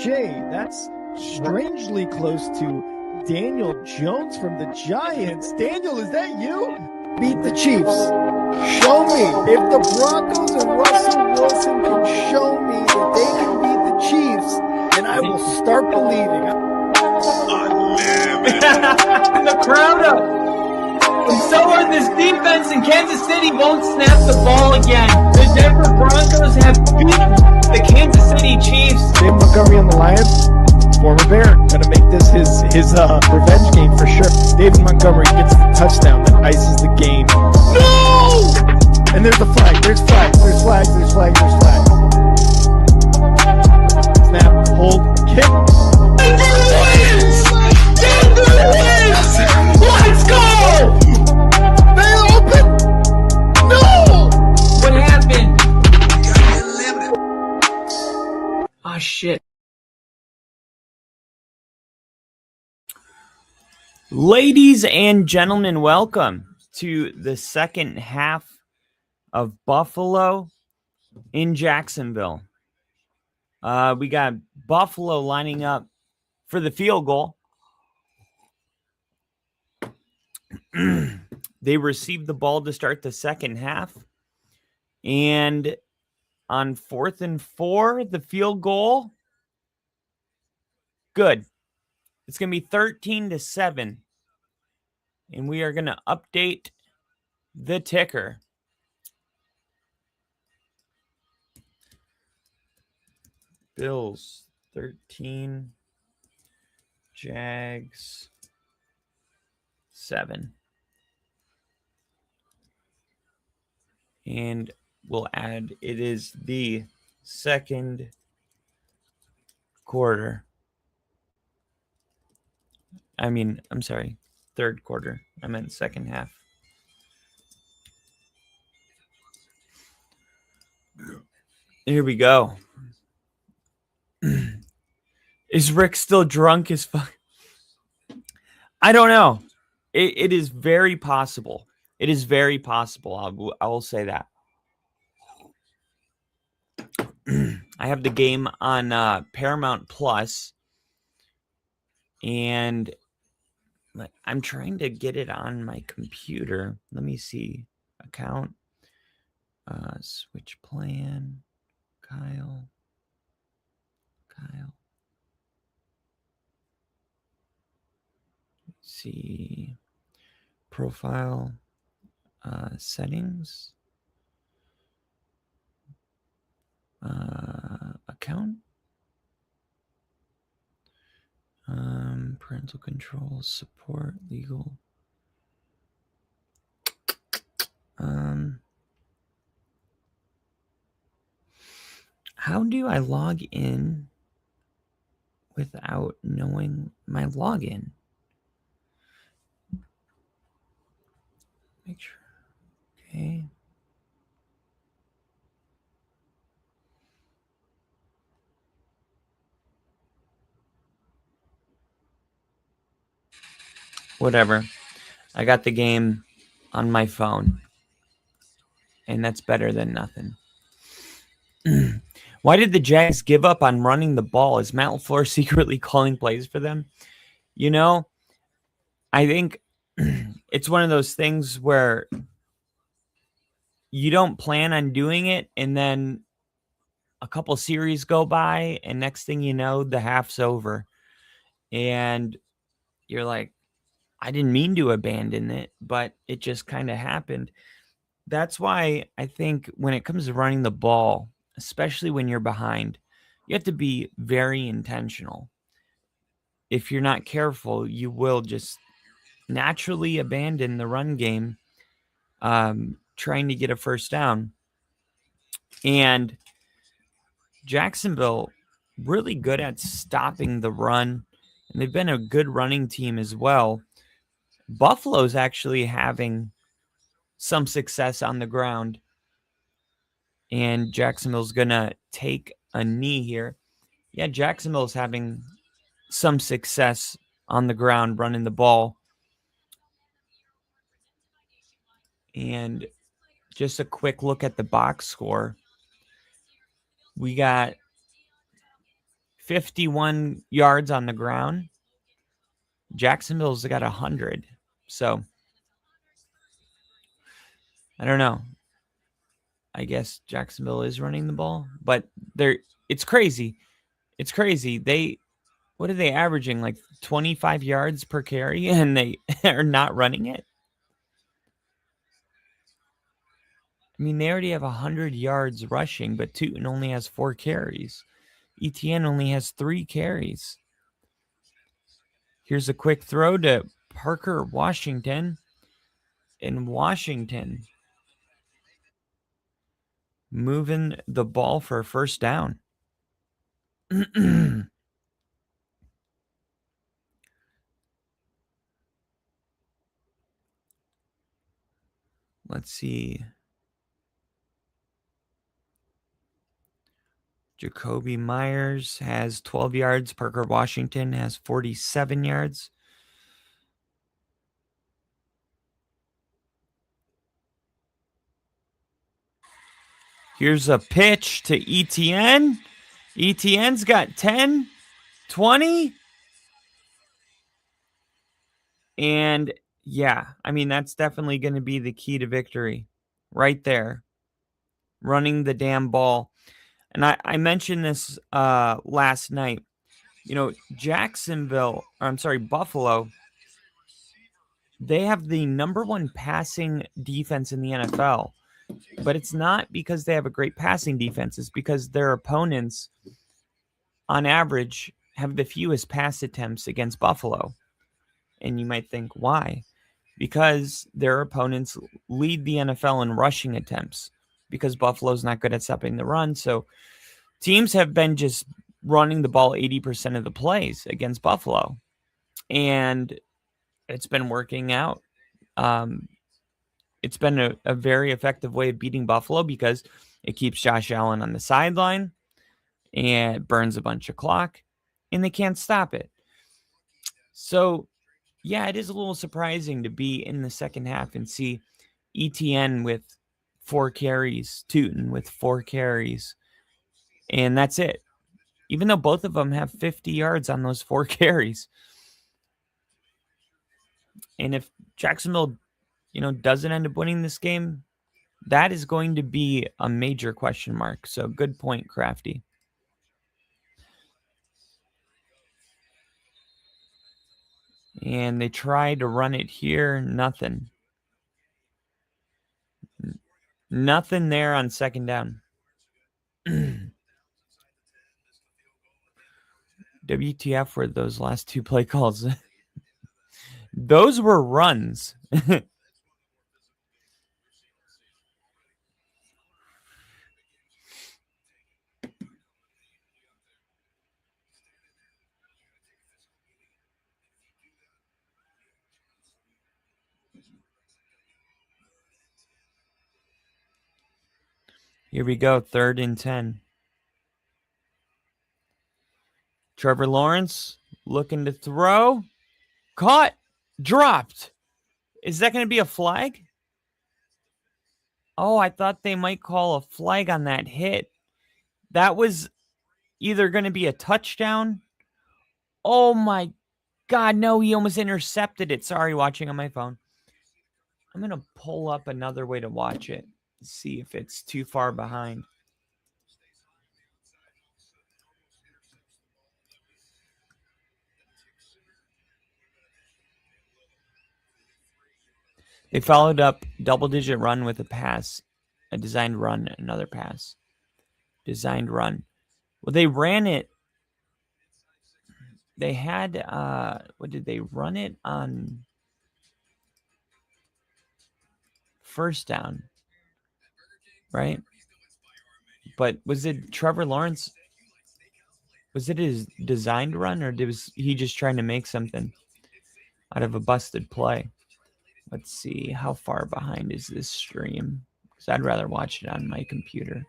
OBJ. That's strangely close to Daniel Jones from the Giants. Daniel, is that you? Beat the Chiefs. Show me. If the Broncos and Russell Wilson can show me that they can beat the Chiefs, then I will start believing. The crowd up. And so are this defense, and Kansas City won't snap the ball again. The Denver Broncos have beaten the Kansas City Chiefs. David Montgomery on the Lions, former Bear, gonna make this his revenge game for sure. David Montgomery gets the touchdown that ices the game. No! And there's the flag. There's flags. There's flags. There's flags. There's flags. Snap. Hold. Kick. Denver wins! Denver wins! Let's go! They open. No! What happened? Oh shit. Ladies and gentlemen, welcome to the second half of Buffalo in Jacksonville. We got Buffalo lining up for the field goal. They received the ball to start the second half. And on 4th and 4, the field goal. Good. It's going to be 13-7. And we are going to update the ticker. Bills 13. Jags 7. And we'll add it is the second quarter. I'm sorry, third quarter. I meant second half. Here we go. Is Rick still drunk as fuck? I don't know. It is very possible. It is very possible. I will say that. I have the game on Paramount Plus, and I'm trying to get it on my computer. Let me see. Account. Switch plan. Kyle. Let's see. Profile. Settings. Account. Parental controls, support, legal. How do I log in without knowing my login? Make sure. Okay. Whatever. I got the game on my phone. And that's better than nothing. Why did the Jags give up on running the ball? Is Matt LaFleur secretly calling plays for them? You know, I think it's one of those things where you don't plan on doing it, and then a couple series go by, and next thing you know, the half's over. And you're like, I didn't mean to abandon it, but it just kind of happened. That's why I think when it comes to running the ball, especially when you're behind, you have to be very intentional. If you're not careful, you will just naturally abandon the run game, trying to get a first down. And Jacksonville, really good at stopping the run, and they've been a good running team as well. Buffalo's actually having some success on the ground, and Jacksonville's going to take a knee here. Yeah, Jacksonville's having some success on the ground running the ball. And just a quick look at the box score. We got 51 yards on the ground. Jacksonville's got 100. So I don't know. I guess Jacksonville is running the ball, but it's crazy. It's crazy. What are they averaging? Like 25 yards per carry, and they are not running it. I mean, they already have 100 yards rushing, but Tootin only has 4 carries. ETN only has 3 carries. Here's a quick throw to Parker Washington. And Washington moving the ball for a first down. Let's see. Jacoby Myers has 12 yards. Parker Washington has 47 yards. Here's a pitch to ETN. ETN's got 10, 20. And yeah, I mean, that's definitely going to be the key to victory right there. Running the damn ball. And I mentioned this last night. You know, Buffalo, they have the number 1 passing defense in the NFL. But it's not because they have a great passing defense. It's because their opponents, on average, have the fewest pass attempts against Buffalo. And you might think, why? Because their opponents lead the NFL in rushing attempts because Buffalo's not good at stopping the run. So teams have been just running the ball 80% of the plays against Buffalo. And it's been working out. It's been a very effective way of beating Buffalo because it keeps Josh Allen on the sideline and burns a bunch of clock, and they can't stop it. So, yeah, it is a little surprising to be in the second half and see ETN with 4 carries, Tootin with 4 carries, and that's it. Even though both of them have 50 yards on those 4 carries. And if Jacksonville, doesn't end up winning this game, that is going to be a major question mark. So good point, Crafty. And they tried to run it here. Nothing. Nothing there on second down. WTF were those last 2 play calls? Those were runs. Here we go, 3rd and 10. Trevor Lawrence looking to throw. Caught. Dropped. Is that going to be a flag? Oh, I thought they might call a flag on that hit. That was either going to be a touchdown. Oh my God, no, he almost intercepted it. Sorry, watching on my phone. I'm going to pull up another way to watch it. See if it's too far behind. They followed up double-digit run with a pass, a designed run, another pass. Designed run. Well, they ran it. They had, what did they run it on? First down, right? But was it Trevor Lawrence? Was it his designed run, or was he just trying to make something out of a busted play? Let's see, how far behind is this stream? Because I'd rather watch it on my computer.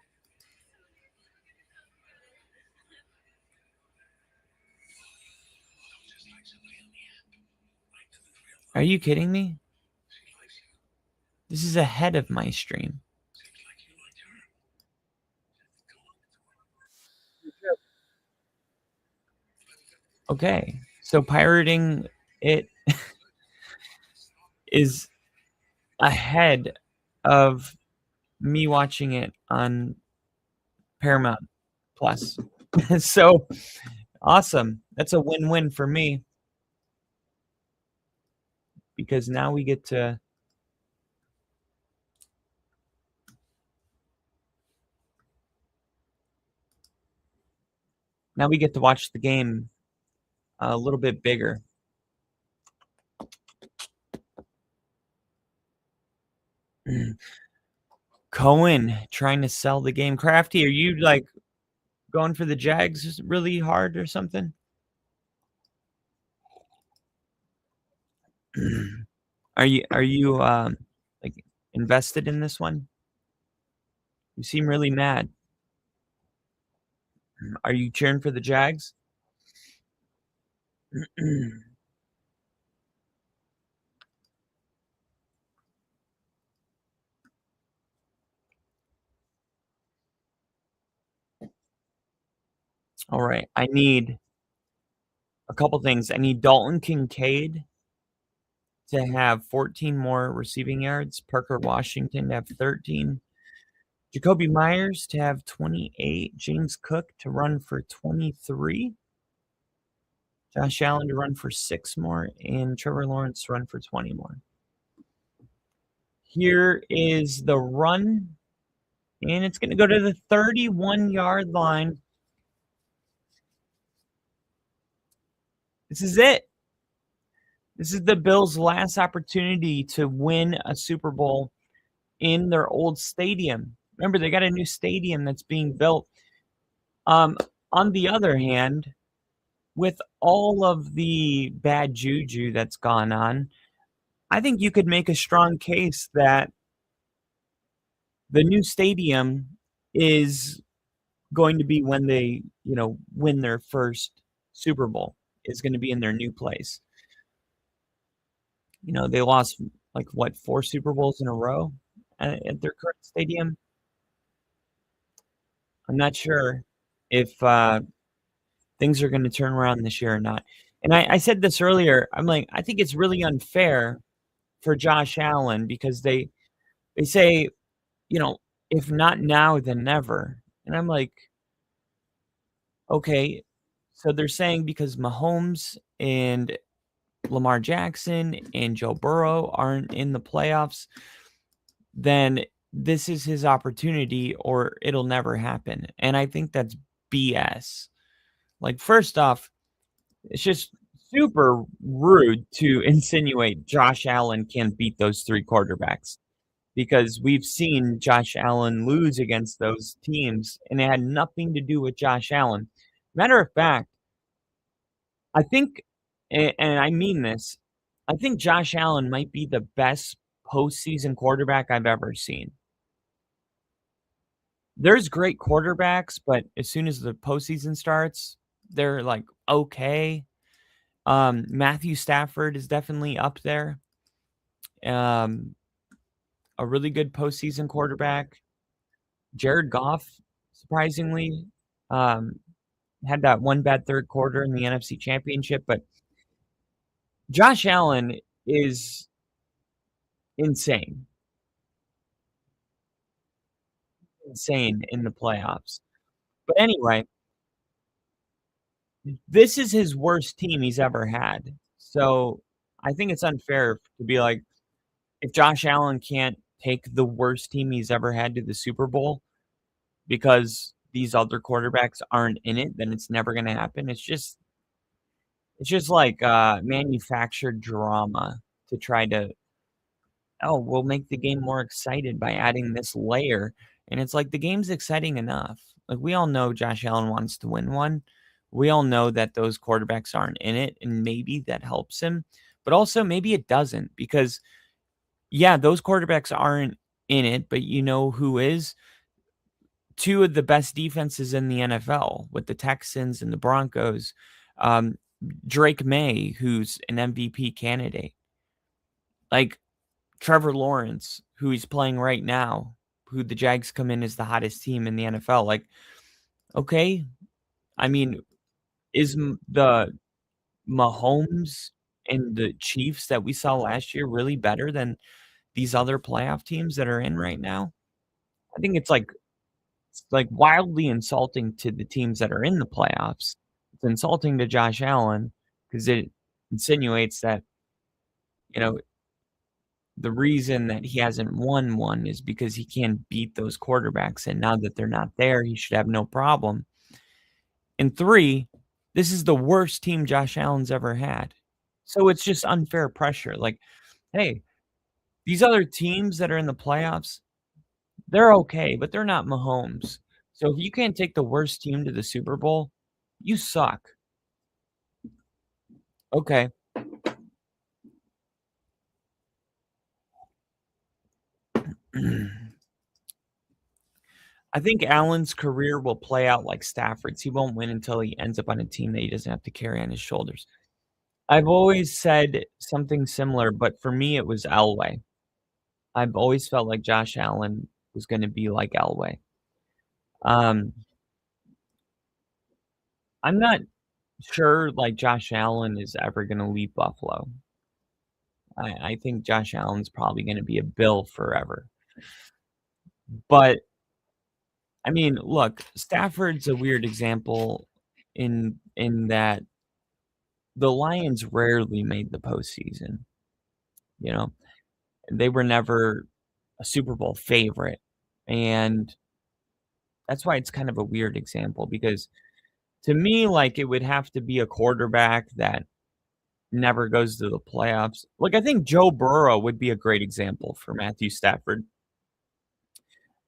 Are you kidding me? This is ahead of my stream. Okay, so pirating it is ahead of me watching it on Paramount Plus. So awesome. That's a win-win for me because now we get to watch the game a little bit bigger. Cohen trying to sell the game. Crafty, are you like going for the Jags really hard or something? Are you like invested in this one? You seem really mad. Are you cheering for the Jags? All right. I need a couple things. I need Dalton Kincaid to have 14 more receiving yards, Parker Washington to have 13, Jacoby Myers to have 28, James Cook to run for 23, Josh Allen to run for 6 more, and Trevor Lawrence to run for 20 more. Here is the run, and it's going to go to the 31-yard line. This is it. This is the Bills' last opportunity to win a Super Bowl in their old stadium. Remember, they got a new stadium that's being built. On the other hand, with all of the bad juju that's gone on, I think you could make a strong case that the new stadium is going to be when they, win their first Super Bowl. Is going to be in their new place. They lost like 4 Super Bowls in a row at their current stadium. I'm not sure if things are going to turn around this year or not. And I said this earlier. I'm like, I think it's really unfair for Josh Allen because they say, if not now, then never. And I'm like, okay, so they're saying because Mahomes and Lamar Jackson and Joe Burrow aren't in the playoffs, then this is his opportunity or it'll never happen. And I think that's BS. Like, first off, it's just super rude to insinuate Josh Allen can't beat those 3 quarterbacks because we've seen Josh Allen lose against those teams, and it had nothing to do with Josh Allen. Matter of fact, I think, and I mean this, I think Josh Allen might be the best postseason quarterback I've ever seen. There's great quarterbacks, but as soon as the postseason starts, they're like okay. Matthew Stafford is definitely up there. A really good postseason quarterback. Jared Goff, surprisingly, had that one bad third quarter in the NFC Championship, but Josh Allen is insane. Insane in the playoffs. But anyway, this is his worst team he's ever had. So I think it's unfair to be like, if Josh Allen can't take the worst team he's ever had to the Super Bowl because these other quarterbacks aren't in it, then it's never going to happen. It's just like manufactured drama to try to, we'll make the game more excited by adding this layer. And it's like the game's exciting enough. Like, we all know Josh Allen wants to win one. We all know that those quarterbacks aren't in it, and maybe that helps him. But also maybe it doesn't because, yeah, those quarterbacks aren't in it, but you know who is? 2 of the best defenses in the NFL with the Texans and the Broncos. Drake May, who's an MVP candidate. Like Trevor Lawrence, who he's playing right now, who the Jags come in as the hottest team in the NFL. Like, okay, I mean, is the Mahomes and the Chiefs that we saw last year really better than these other playoff teams that are in right now? I think it's wildly insulting to the teams that are in the playoffs. It's insulting to Josh Allen because it insinuates that, you know, the reason that he hasn't won one is because he can't beat those quarterbacks, and now that they're not there, he should have no problem. And 3, this is the worst team Josh Allen's ever had. So it's just unfair pressure. Like, hey, these other teams that are in the playoffs, they're okay, but they're not Mahomes. So if you can't take the worst team to the Super Bowl, you suck. Okay. I think Allen's career will play out like Stafford's. He won't win until he ends up on a team that he doesn't have to carry on his shoulders. I've always said something similar, but for me, it was Elway. I've always felt like Josh Allen was gonna be like Elway. Um, I'm not sure, like, Josh Allen is ever gonna leave Buffalo. I think Josh Allen's probably gonna be a Bill forever. But, I mean, look, Stafford's a weird example in that the Lions rarely made the postseason, you know? They were never a Super Bowl favorite, and that's why it's kind of a weird example because to me, like, it would have to be a quarterback that never goes to the playoffs. Like, I think Joe Burrow would be a great example for Matthew Stafford.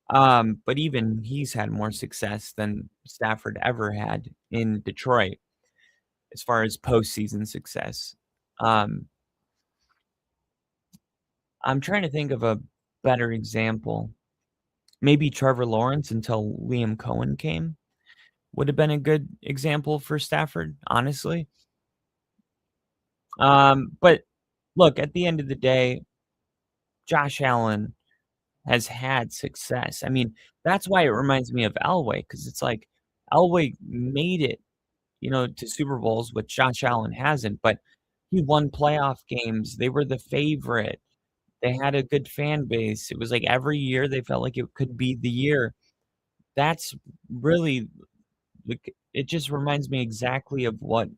But even he's had more success than Stafford ever had in Detroit as far as postseason success. Um, I'm trying to think of a better example. Maybe Trevor Lawrence until Liam Cohen came would have been a good example for Stafford, honestly. But look, at the end of the day, Josh Allen has had success. I mean, that's why it reminds me of Elway because it's like Elway made it, to Super Bowls, which Josh Allen hasn't, but he won playoff games. They were the favorite. They had a good fan base. It was like every year they felt like it could be the year. That's really like it just reminds me exactly of what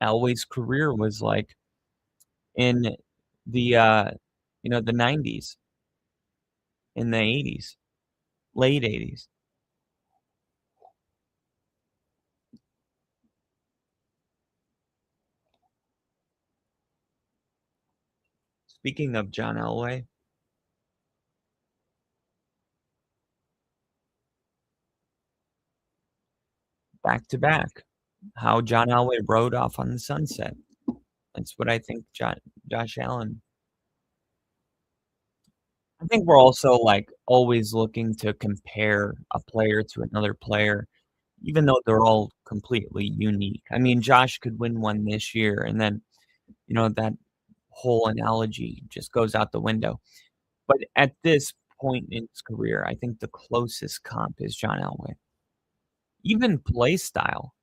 Elway's career was like in the 90s, in the 80s, late 80s. Speaking of John Elway, back to back, how John Elway rode off on the sunset. That's what I think Josh Allen. I think we're also, like, always looking to compare a player to another player, even though they're all completely unique. I mean, Josh could win one this year, and then, that whole analogy just goes out the window. But at this point in his career, I think the closest comp is John Elway. Even play style,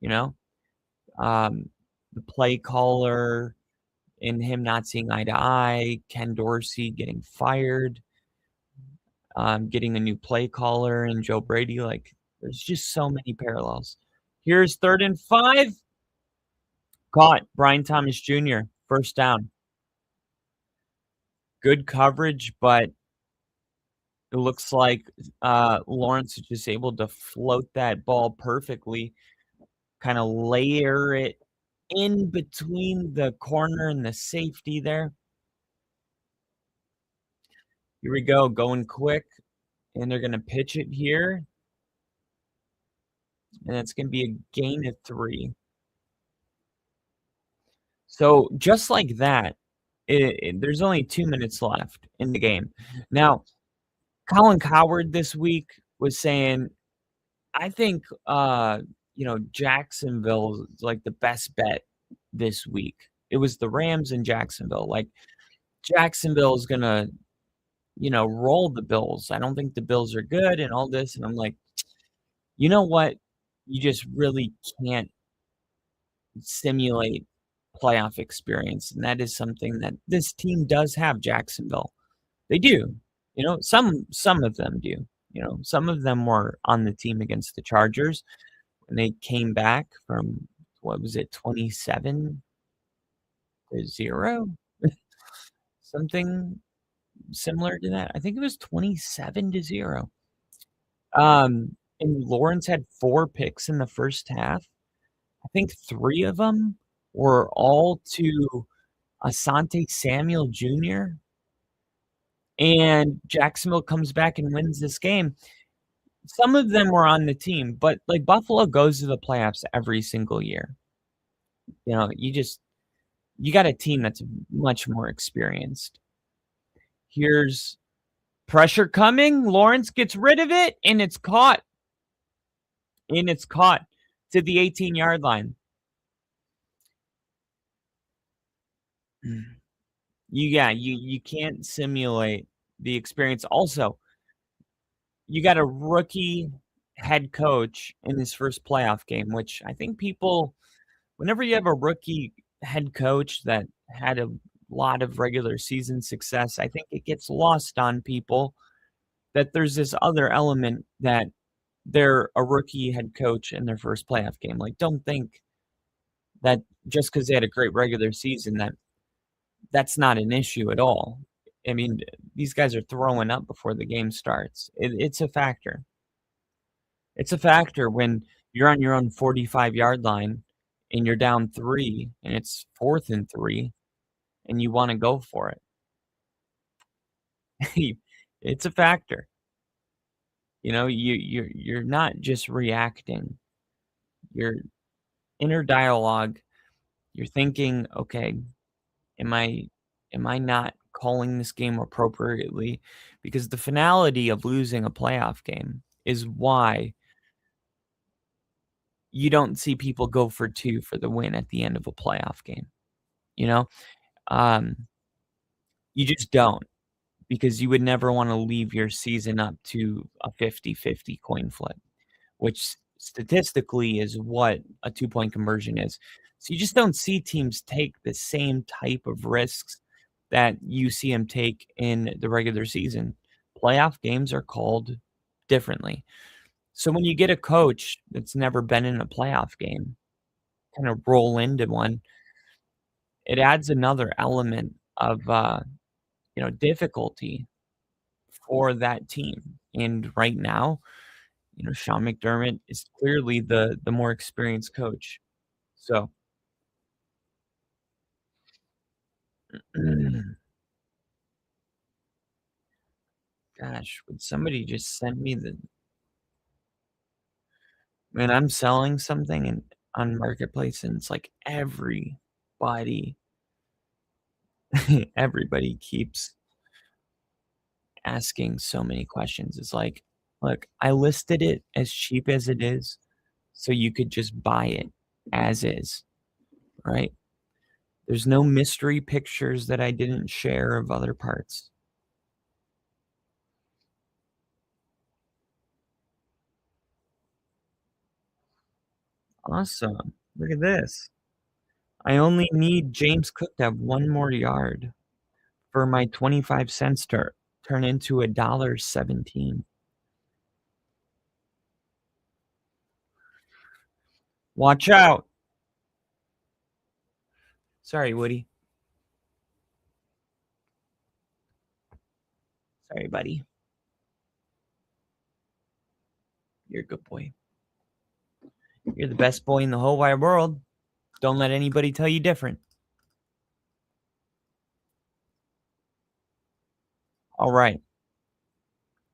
you know? The play caller and him not seeing eye to eye, Ken Dorsey getting fired, getting a new play caller and Joe Brady, like, there's just so many parallels. Here's 3rd and 5. Caught. Brian Thomas Jr., first down. Good coverage, but it looks like, Lawrence is just able to float that ball perfectly, kinda layer it in between the corner and the safety there. Here we go, going quick, and they're gonna pitch it here, and it's gonna be a gain of 3. So, just like that, there's only 2 minutes left in the game. Now, Colin Cowherd this week was saying, "I think, Jacksonville is, like, the best bet this week." It was the Rams and Jacksonville, like, Jacksonville is gonna, roll the Bills. I don't think the Bills are good and all this, and I'm like, "You know what? You just really can't simulate playoff experience, and that is something that this team does have, Jacksonville. They do. Some of them do. Some of them were on the team against the Chargers when they came back from, what was it, 27-0? Something similar to that. I think it was 27-0. And Lawrence had 4 picks in the first half. I think 3 of them were all to Asante Samuel Jr., and Jacksonville comes back and wins this game. Some of them were on the team, but, like, Buffalo goes to the playoffs every single year. You got a team that's much more experienced. Here's pressure coming. Lawrence gets rid of it, and it's caught. To the 18-yard line. You can't simulate the experience. Also, you got a rookie head coach in his first playoff game, which I think whenever you have a rookie head coach that had a lot of regular season success, I think it gets lost on people that there's this other element that they're a rookie head coach in their first playoff game. Like, don't think that just because they had a great regular season that's not an issue at all. I mean, these guys are throwing up before the game starts. It's a factor. It's a factor when you're on your own 45-yard line and you're down 3 and it's 4th and 3 and you want to go for it. It's a factor. You're not just reacting. Your inner dialogue, you're thinking, okay, am I not calling this game appropriately? Because the finality of losing a playoff game is why you don't see people go for 2 for the win at the end of a playoff game. You just don't, because you would never want to leave your season up to a 50-50 coin flip, which statistically is what a 2-point conversion is. So you just don't see teams take the same type of risks that you see them take in the regular season. Playoff games are called differently. So when you get a coach that's never been in a playoff game, kind of roll into one, it adds another element of difficulty for that team. And right now, Sean McDermott is clearly the more experienced coach. So gosh, would somebody just send me when I'm selling something on Marketplace, and it's like everybody keeps asking so many questions. It's like, look, I listed it as cheap as it is, so you could just buy it as is, right? There's no mystery pictures that I didn't share of other parts. Awesome. Look at this. I only need James Cook to have 1 more yard for my 25 cents to turn into $1.17. Watch out. Sorry, Woody. Sorry, buddy. You're a good boy. You're the best boy in the whole wide world. Don't let anybody tell you different. All right.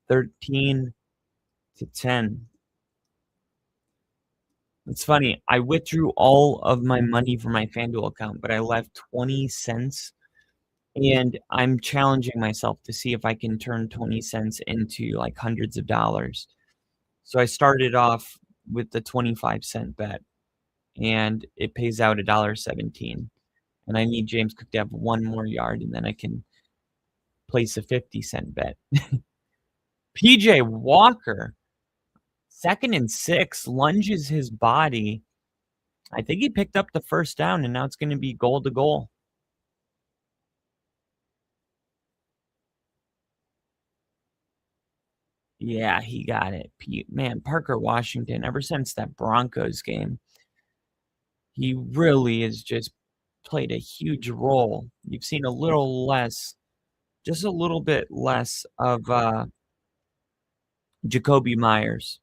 13-10. It's funny. I withdrew all of my money from my FanDuel account, but I left 20 cents. And I'm challenging myself to see if I can turn 20 cents into like hundreds of dollars. So I started off with the 25-cent bet, and it pays out $1.17. And I need James Cook to have 1 more yard, and then I can place a 50-cent bet. PJ Walker, 2nd and 6, lunges his body I think he picked up the first down, and now it's gonna be goal to goal. Yeah, he got it. Man, Parker Washington, ever since that Broncos game, he really has just played a huge role. You've seen a little less, just a little bit less of, Jacoby Myers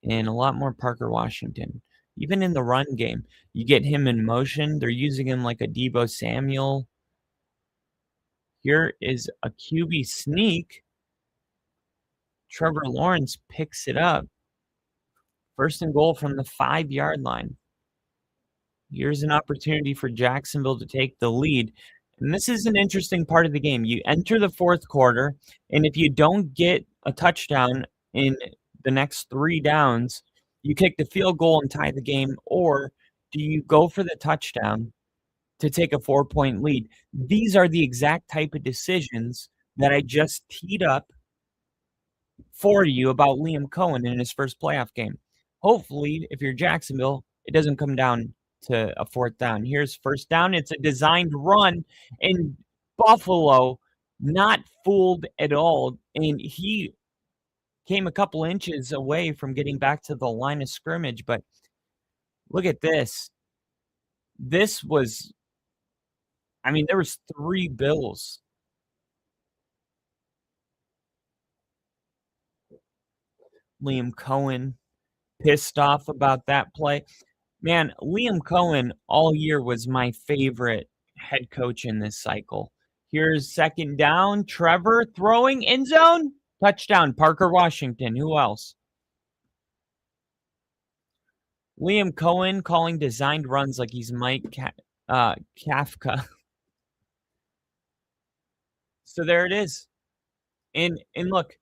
and a lot more Parker Washington. Even in the run game, you get him in motion, they're using him like a Deebo Samuel. Here is a QB sneak. Trevor Lawrence picks it up. First and goal from the 5-yard line. Here's an opportunity for Jacksonville to take the lead. And this is an interesting part of the game. You enter the fourth quarter, and if you don't get a touchdown in the next 3 downs, you kick the field goal and tie the game, or do you go for the touchdown to take a 4-point lead? These are the exact type of decisions that I just teed up for you about Liam Cohen in his first playoff game. Hopefully, if you're Jacksonville, it doesn't come down to a 4th down. Here's first down. It's a designed run, and Buffalo not fooled at all. And he came a couple inches away from getting back to the line of scrimmage. But look at this. This was, I mean, there was 3 Bills. Liam Cohen pissed off about that play. Man, Liam Cohen all year was my favorite head coach in this cycle. Here's second down. Trevor throwing end zone. Touchdown. Parker Washington. Who else? Liam Cohen calling designed runs like he's Mike Kafka. So there it is. And look,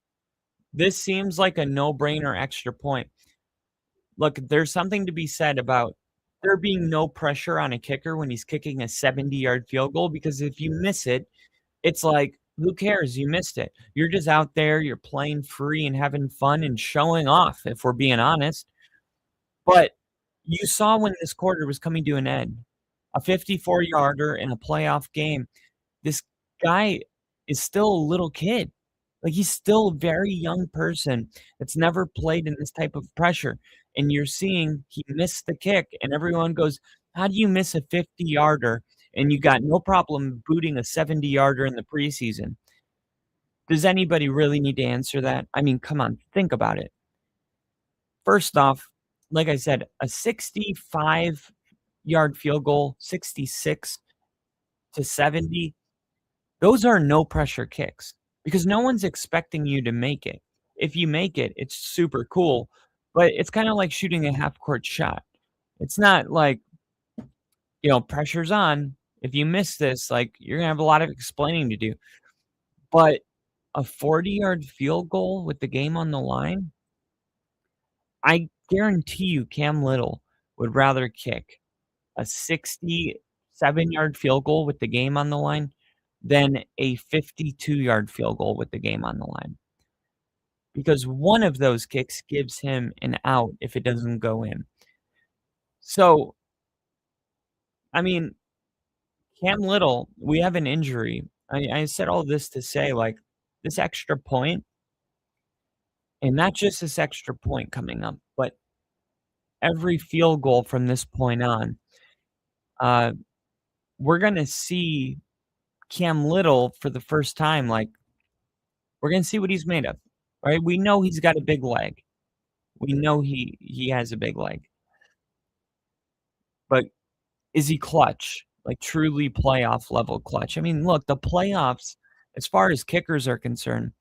this seems like a no-brainer extra point. Look, there's something to be said about there being no pressure on a kicker when he's kicking a 70-yard field goal, because if you miss it, it's like, who cares? You missed it. You're just out there, you're playing free and having fun and showing off, if we're being honest. But you saw when this quarter was coming to an end, a 54-yarder in a playoff game. This guy is still a little kid. Like, he's still a very young person that's never played in this type of pressure. And you're seeing he missed the kick, and everyone goes, how do you miss a 50-yarder and you got no problem booting a 70-yarder in the preseason? Does anybody really need to answer that? I mean, come on, think about it. First off, like I said, a 65-yard field goal, 66 to 70, those are no-pressure kicks because no one's expecting you to make it. If you make it, it's super cool, but it's kind of like shooting a half-court shot. It's not like, pressure's on. If you miss this, like, you're going to have a lot of explaining to do. But a 40-yard field goal with the game on the line, I guarantee you Cam Little would rather kick a 67-yard field goal with the game on the line than a 52-yard field goal with the game on the line. Because one of those kicks gives him an out if it doesn't go in. So, I mean, Cam Little, we have an injury. I said all this to say, like, this extra point, and not just this extra point coming up, but every field goal from this point on, we're going to see Cam Little for the first time. Like, we're going to see what he's made of, right? We know he's got a big leg. We know he has a big leg. But is he clutch? Like, truly playoff level clutch? I mean, look, the playoffs, as far as kickers are concerned,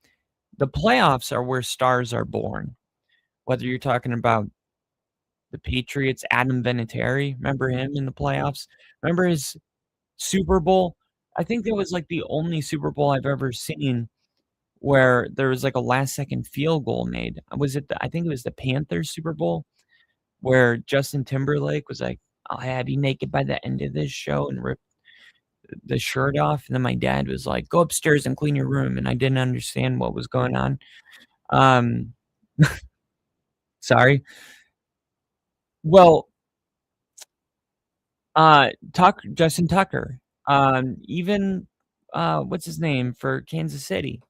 the playoffs are where stars are born. Whether you're talking about the Patriots, Adam Vinatieri, remember him in the playoffs? Remember his Super Bowl? I think that was like the only Super Bowl I've ever seen where there was like a last-second field goal made. I think it was the Panthers Super Bowl where Justin Timberlake was like, I'll have you naked by the end of this show, and rip the shirt off. And then my dad was like, go upstairs and clean your room. And I didn't understand what was going on. Sorry. Well, Justin Tucker. Even what's his name for Kansas City?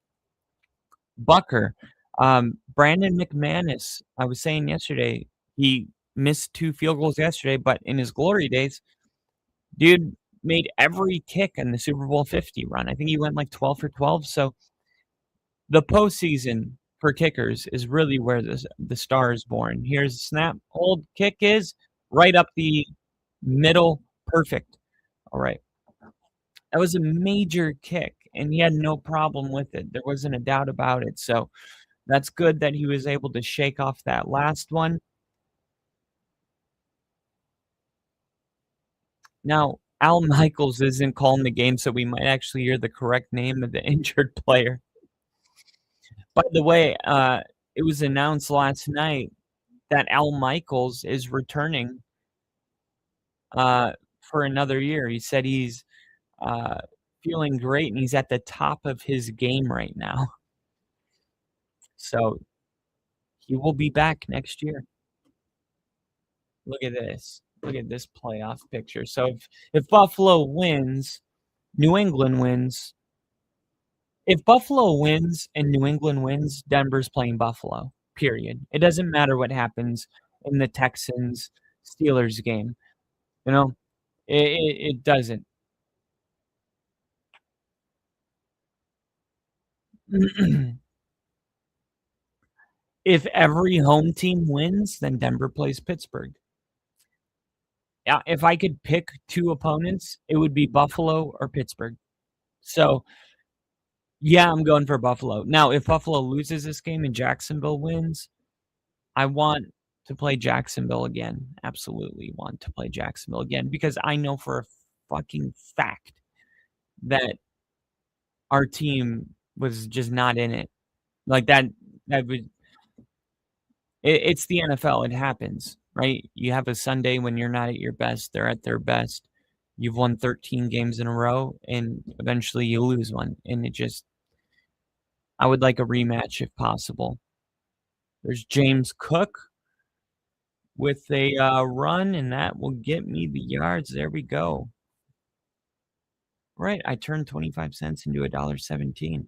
Bucker. Brandon McManus. I was saying yesterday, he missed 2 field goals yesterday, but in his glory days, dude made every kick in the Super Bowl 50 run. I think he went like 12 for 12. So the postseason for kickers is really where the star is born. Here's a snap. Hold, kick is right up the middle. Perfect. All right. That was a major kick, and he had no problem with it. There wasn't a doubt about it. So that's good that he was able to shake off that last one. Now, Al Michaels isn't calling the game, so we might actually hear the correct name of the injured player. By the way, it was announced last night that Al Michaels is returning for another year. He said he's feeling great, and he's at the top of his game right now. So he will be back next year. Look at this. Look at this playoff picture. So if Buffalo wins, New England wins. If Buffalo wins and New England wins, Denver's playing Buffalo, period. It doesn't matter what happens in the Texans-Steelers game. You know, it doesn't. If every home team wins, then Denver plays Pittsburgh. Yeah, if I could pick 2 opponents, it would be Buffalo or Pittsburgh. So, yeah, I'm going for Buffalo. Now, if Buffalo loses this game and Jacksonville wins, I want to play Jacksonville again. Absolutely want to play Jacksonville again because I know for a fucking fact that our team was just not in it. Like that would it's the NFL. It happens, right? You have a Sunday when you're not at your best, they're at their best. You've won 13 games in a row and eventually you lose one. And I would like a rematch if possible. There's James Cook with a run, and that will get me the yards. There we go. Right, I turned 25 cents into $1.17.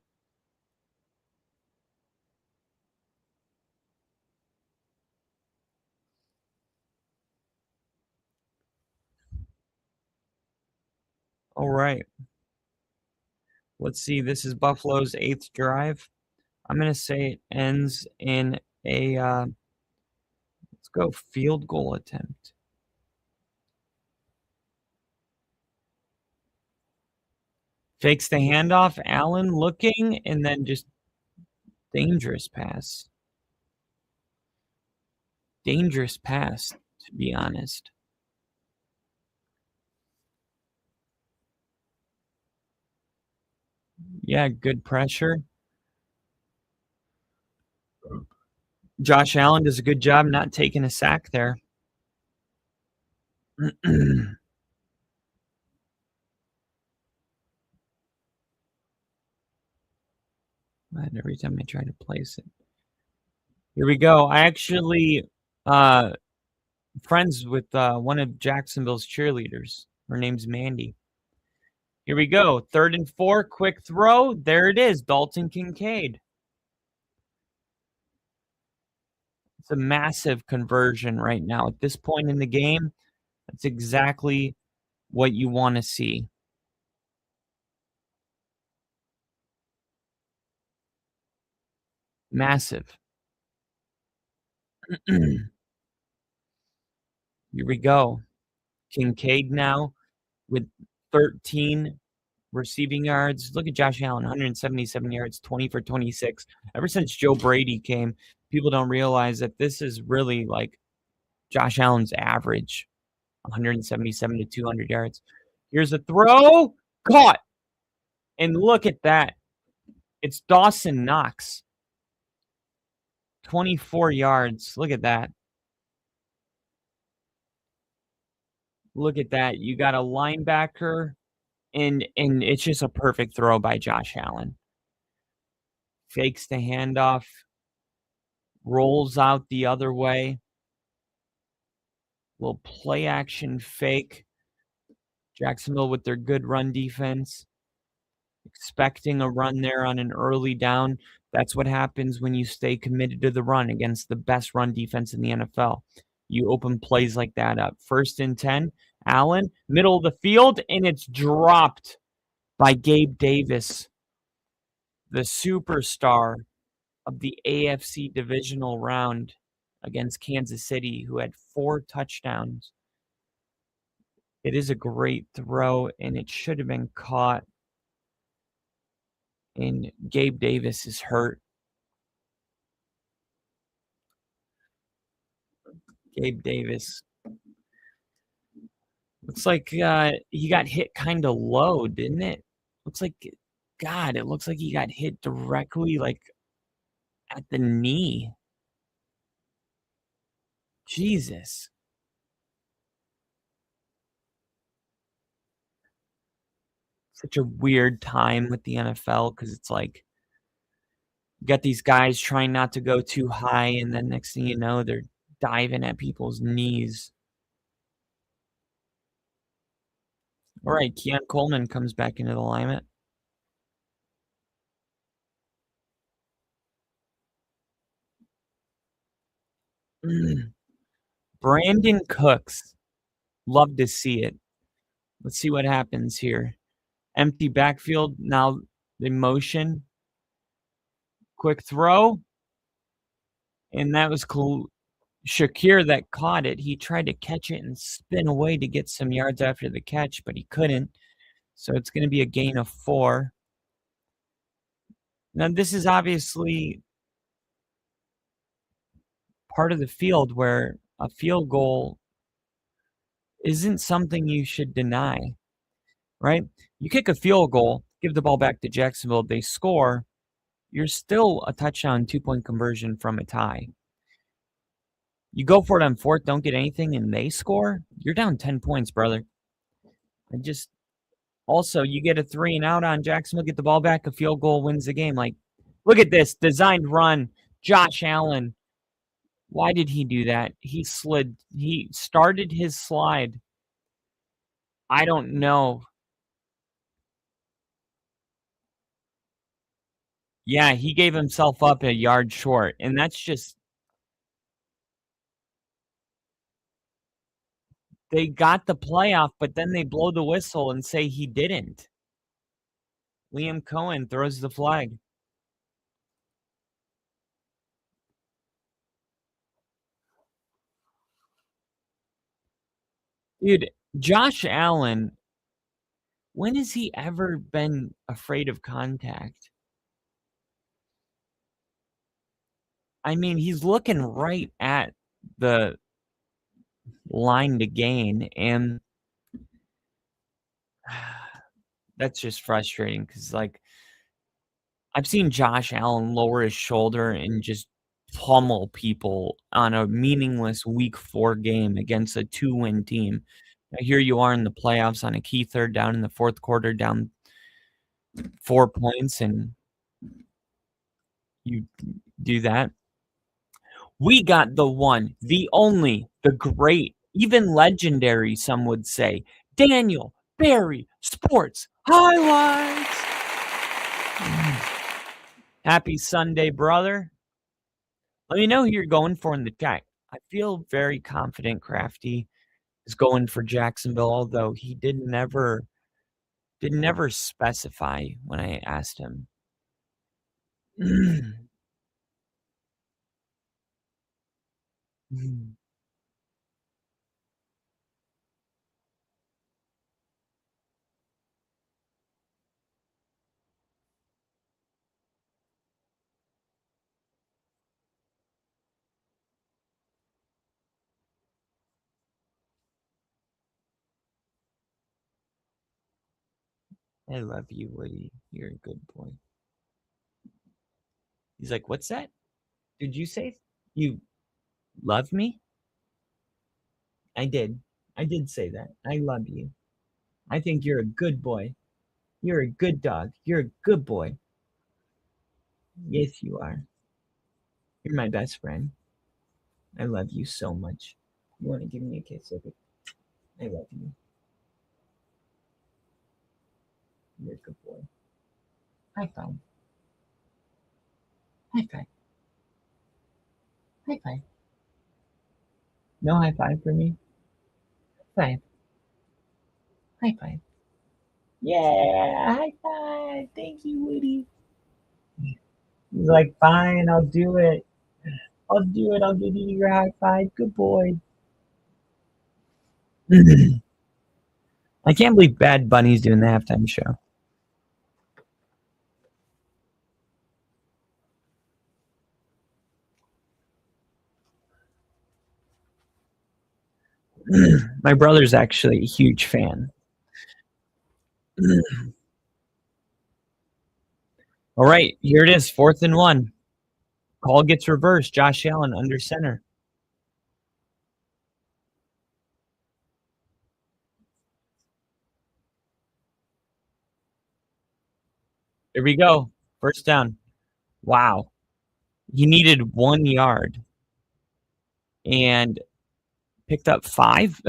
All right. Let's see. This is Buffalo's 8th drive. I'm going to say it ends in a, let's go, field goal attempt. Fakes the handoff. Allen looking, and then just dangerous pass. Dangerous pass, to be honest. Yeah, good pressure. Josh Allen does a good job not taking a sack there. And every time I try to place it. Here we go. I actually friends with one of Jacksonville's cheerleaders. Her name's Mandy. Here we go. 3rd and 4, quick throw. There it is, Dalton Kincaid. It's a massive conversion right now. At this point in the game, that's exactly what you want to see. Massive. Here we go. Kincaid now with 13 receiving yards. Look at Josh Allen, 177 yards, 20 for 26. Ever since Joe Brady came, people don't realize that this is really like Josh Allen's average, 177 to 200 yards. Here's a throw, caught. And look at that. It's Dawson Knox. 24 yards. Look at that. Look at that. You got a linebacker, and it's just a perfect throw by Josh Allen. Fakes the handoff, rolls out the other way. Little play action fake. Jacksonville with their good run defense, expecting a run there on an early down. That's what happens when you stay committed to the run against the best run defense in the NFL. You open plays like that up. 1st and 10, Allen, middle of the field, and it's dropped by Gabe Davis, the superstar of the AFC divisional round against Kansas City, who had 4 touchdowns. It is a great throw, and it should have been caught. And Gabe Davis is hurt. Gabe Davis. Looks like he got hit kind of low, didn't it? Looks like, God, it looks like he got hit directly, like, at the knee. Jesus. Such a weird time with the NFL because it's like you got these guys trying not to go too high, and then next thing you know, they're diving at people's knees. All right, Keon Coleman comes back into the alignment. Brandon Cooks. Love to see it. Let's see what happens here. Empty backfield. Now the motion. Quick throw. And that was cool. Shakir that caught it. He tried to catch it and spin away to get some yards after the catch, but he couldn't. So it's going to be a gain of 4. Now, this is obviously part of the field where a field goal isn't something you should deny, right? You kick a field goal, give the ball back to Jacksonville, they score, you're still a touchdown 2-point conversion from a tie. You go for it on 4th, don't get anything, and they score, you're down 10 points, brother. Also, you get a 3 and out on Jacksonville, get the ball back, a field goal wins the game. Like, look at this designed run. Josh Allen. Why did he do that? He slid. He started his slide. I don't know. Yeah, he gave himself up a yard short, and that's just they got the playoff, but then they blow the whistle and say he didn't. Liam Cohen throws the flag. Dude, Josh Allen, when has he ever been afraid of contact? I mean, he's looking right at the line to gain, and that's just frustrating because, like, I've seen Josh Allen lower his shoulder and just pummel people on a meaningless Week 4 game against a 2-win team. Now, here you are in the playoffs on a key 3rd down in the 4th quarter, down 4 points, and you do that. We got the one, the only, the great, even legendary, some would say, Daniel Barry Sports Highlights. Happy Sunday, brother. Let me know who you're going for in the chat. I feel very confident Crafty is going for Jacksonville, although he did never specify when I asked him. I love you, Woody. You're a good boy. He's like, what's that? Did you say you love me? I did. I did say that. I love you. I think you're a good boy. You're a good dog. You're a good boy. Yes, you are. You're my best friend. I love you so much. You want to give me a kiss? Okay. I love you. a good boy. High five. High five. High five. No high five for me? High five. High five. Yeah, high five. Thank you, Woody. He's like, fine, I'll do it. I'll do it. I'll give you your high five. Good boy. I can't believe Bad Bunny's doing the halftime show. My brother's actually a huge fan. All right, here it is, 4th and 1. Call gets reversed. Josh Allen under center. Here we go. First down. Wow. He needed 1 yard and picked up 5.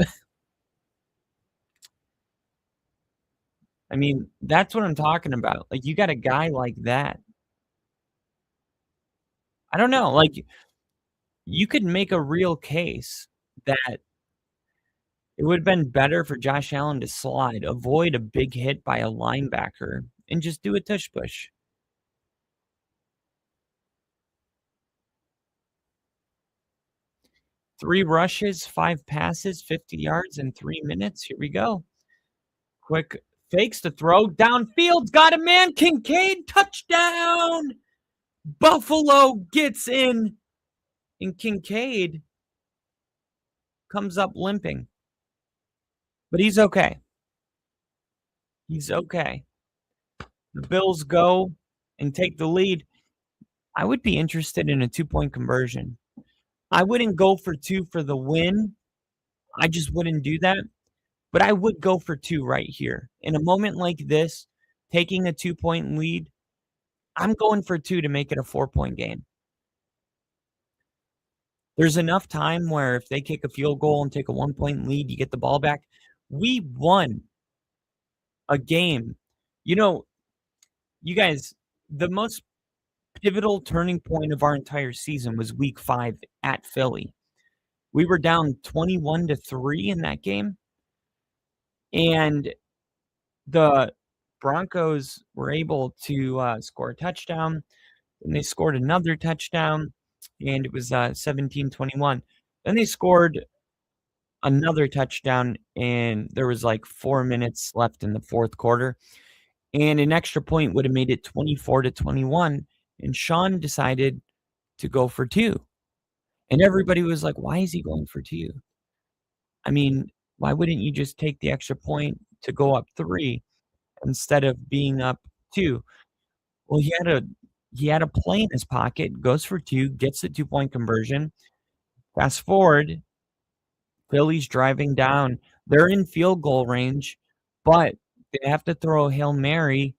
I mean, that's what I'm talking about. Like, you got a guy like that. I don't know. Like, you could make a real case that it would have been better for Josh Allen to slide, avoid a big hit by a linebacker, and just do a tush push. Three rushes, 5 passes, 50 yards in 3 minutes. Here we go. Quick fakes to throw. Downfield. Got a man. Kincaid. Touchdown. Buffalo gets in. And Kincaid comes up limping. But he's okay. He's okay. The Bills go and take the lead. I would be interested in a 2-point conversion. I wouldn't go for 2 for the win. I just wouldn't do that. But I would go for 2 right here. In a moment like this, taking a 2-point lead, I'm going for 2 to make it a 4-point game. There's enough time where if they kick a field goal and take a 1-point lead, you get the ball back. We won a game. You know, you guys, the most pivotal turning point of our entire season was week 5 at Philly. We were down 21-3 in that game. And the Broncos were able to score a touchdown, and they scored another touchdown, and it was 17-21. Then they scored another touchdown, and there was like 4 minutes left in the fourth quarter, and an extra point would have made it 24-21, and Sean decided to go for 2. And everybody was like, why is he going for 2? I mean, why wouldn't you just take the extra point to go up 3 instead of being up 2? Well, he had a play in his pocket, goes for 2, gets the 2-point conversion. Fast forward, Philly's driving down. They're in field goal range, but they have to throw a Hail Mary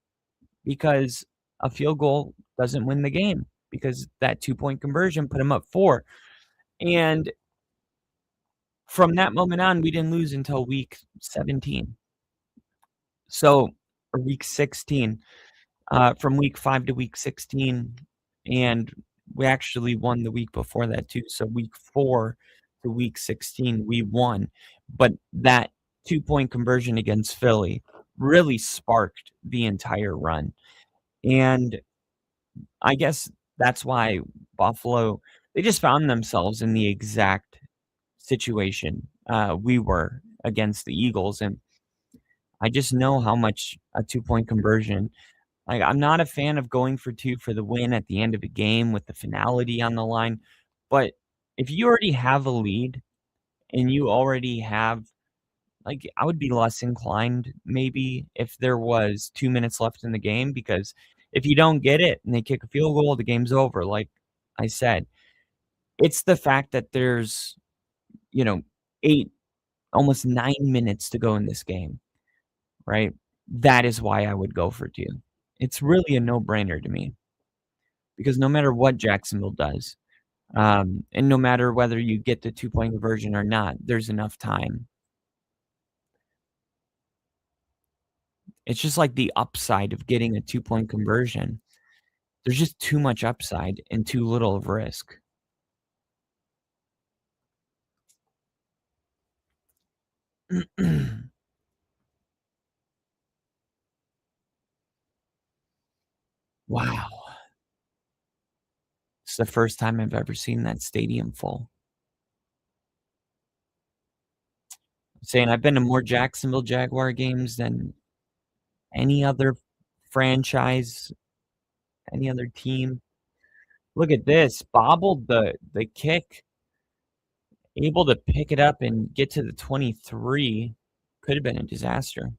because a field goal doesn't win the game because that 2-point conversion put them up 4. And from that moment on, we didn't lose until week 17. So, or week 16. From week 5 to week 16, and we actually won the week before that too. So week 4 to week 16, we won. But that 2-point conversion against Philly really sparked the entire run. And I guess that's why Buffalo, they just found themselves in the exact situation we were against the Eagles. And I just know how much a 2-point conversion. Like, I'm not a fan of going for 2 for the win at the end of a game with the finality on the line, but if you already have a lead and you already have, like, I would be less inclined maybe if there was 2 minutes left in the game, because if you don't get it and they kick a field goal, the game's over. Like I said, it's the fact that there's, 8, almost 9 minutes to go in this game, right? That is why I would go for 2. It's really a no-brainer to me because no matter what Jacksonville does, and no matter whether you get the 2-point conversion or not, there's enough time. It's just like the upside of getting a two-point conversion. There's just too much upside and too little of risk. Wow. It's the first time I've ever seen that stadium full. Saying I've been to more Jacksonville Jaguar games than any other franchise, any other team. Look at this, bobbled the kick, able to pick it up and get to the 23. Could have been a disaster.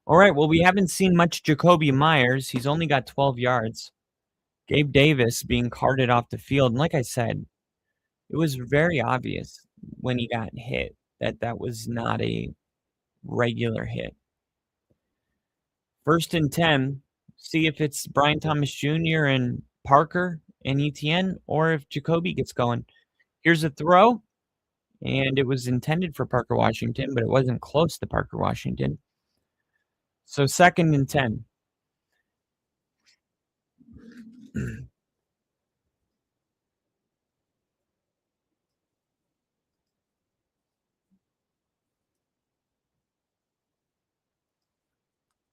All right, well, we haven't seen much Jacoby Myers. He's only got 12 yards. Gabe Davis being carted off the field, and like I said, it was very obvious when he got hit that that was not a regular hit. 1st and 10, see if it's Brian Thomas Jr. and Parker and ETN, or if Jacoby gets going. Here's a throw, and it was intended for Parker Washington, but it wasn't close to Parker Washington. So 2nd and 10.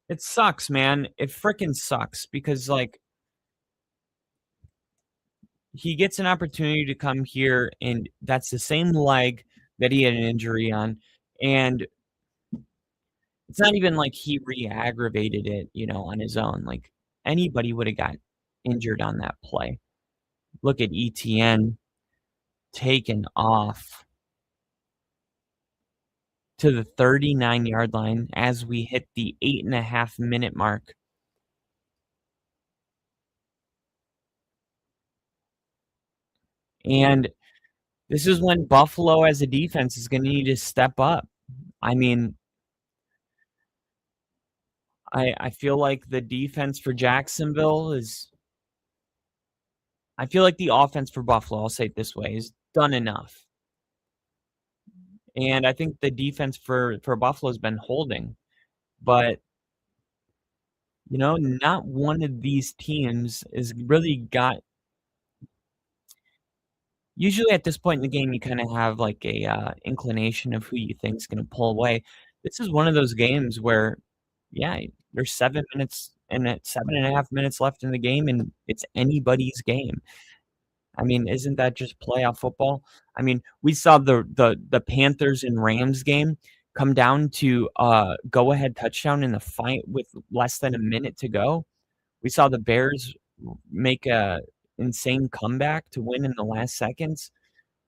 It sucks, man. It fricking sucks because, like, he gets an opportunity to come here, and that's the same leg that he had an injury on, and it's not even like he re-aggravated it, on his own. Like, anybody would have got injured on that play. Look at ETN taken off to the 39-yard line as we hit the 8.5-minute mark. And this is when Buffalo as a defense is gonna need to step up. I mean, I feel like the defense for Jacksonville is I feel like the offense for Buffalo, I'll say it this way, is done enough. And I think the defense for Buffalo has been holding. But, not one of these teams has really got usually at this point in the game, you kinda have, like, a, inclination of who you think is gonna pull away. This is one of those games where, yeah, there's 7 minutes and at 7.5 minutes left in the game, and it's anybody's game. I mean, isn't that just playoff football? I mean, we saw the Panthers and Rams game come down to a go-ahead touchdown in the fight with less than a minute to go. We saw the Bears make a insane comeback to win in the last seconds.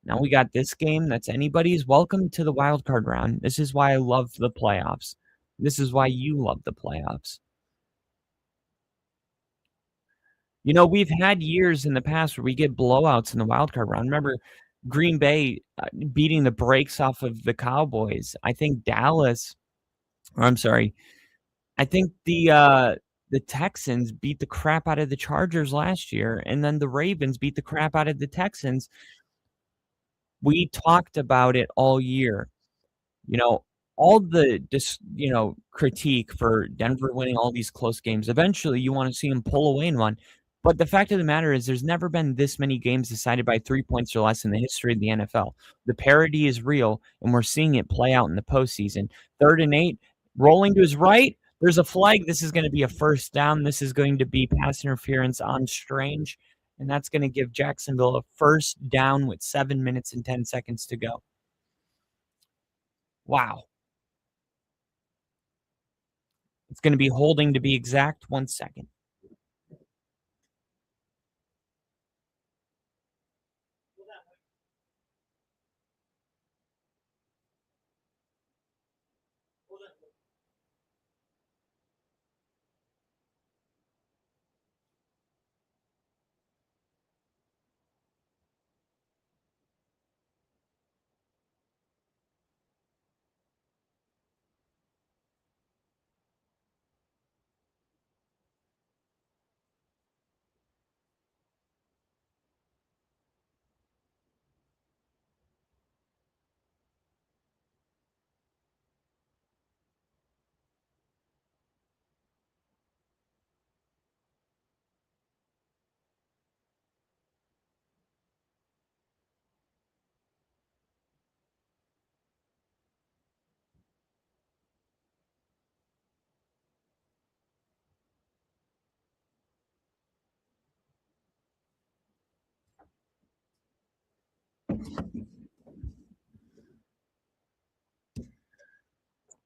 Now we got this game that's anybody's. Welcome to the wild card round. This is why I love the playoffs. This is why you love the playoffs. We've had years in the past where we get blowouts in the wild card round. Remember Green Bay beating the brakes off of the Cowboys. I think Dallas, or I'm sorry, I think the Texans beat the crap out of the Chargers last year, and then the Ravens beat the crap out of the Texans. We talked about it all year. You know, all the critique for Denver winning all these close games. Eventually, you wanna see them pull away in one. But the fact of the matter is there's never been this many games decided by 3 points or less in the history of the NFL. The parity is real, and we're seeing it play out in the postseason. 3rd and 8, rolling to his right, there's a flag. This is gonna be a first down. This is going to be pass interference on Strange, and that's gonna give Jacksonville a first down with 7 minutes and 10 seconds to go. Wow. It's gonna be holding to be exact, 1 second.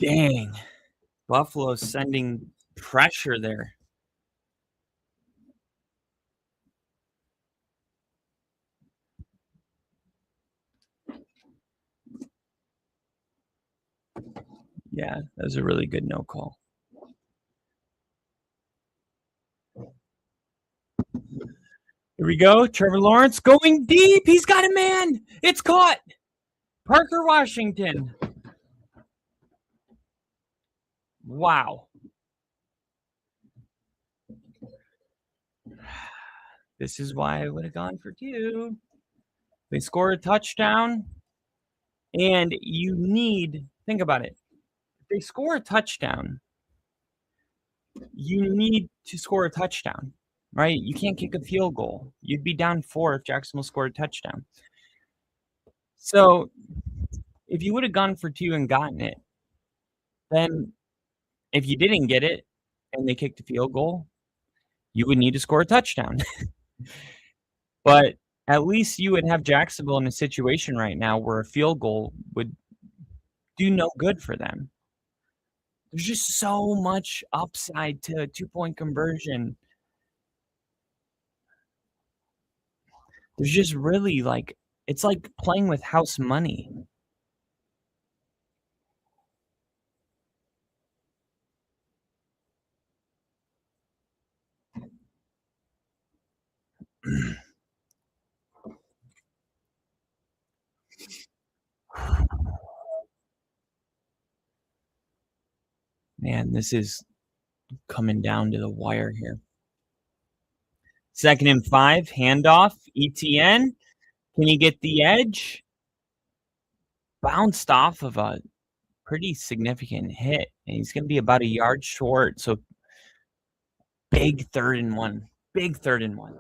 Dang. Buffalo's sending pressure there. Yeah, that was a really good no call. Here we go. Trevor Lawrence going deep. He's got a man. It's caught. Parker Washington. Wow. This is why I would have gone for 2. They score a touchdown, and you need, think about it. If they score a touchdown, you need to score a touchdown, right? You can't kick a field goal. You'd be down 4 if Jacksonville scored a touchdown. So if you would have gone for 2 and gotten it, then if you didn't get it and they kicked a field goal, you would need to score a touchdown. But at least you would have Jacksonville in a situation right now where a field goal would do no good for them. There's just so much upside to a 2-point conversion. There's just really it's like playing with house money. Man, this is coming down to the wire here. 2nd and 5, handoff, ETN. Can you get the edge? Bounced off of a pretty significant hit, and he's going to be about a yard short. So big 3rd and 1. Big 3rd and 1.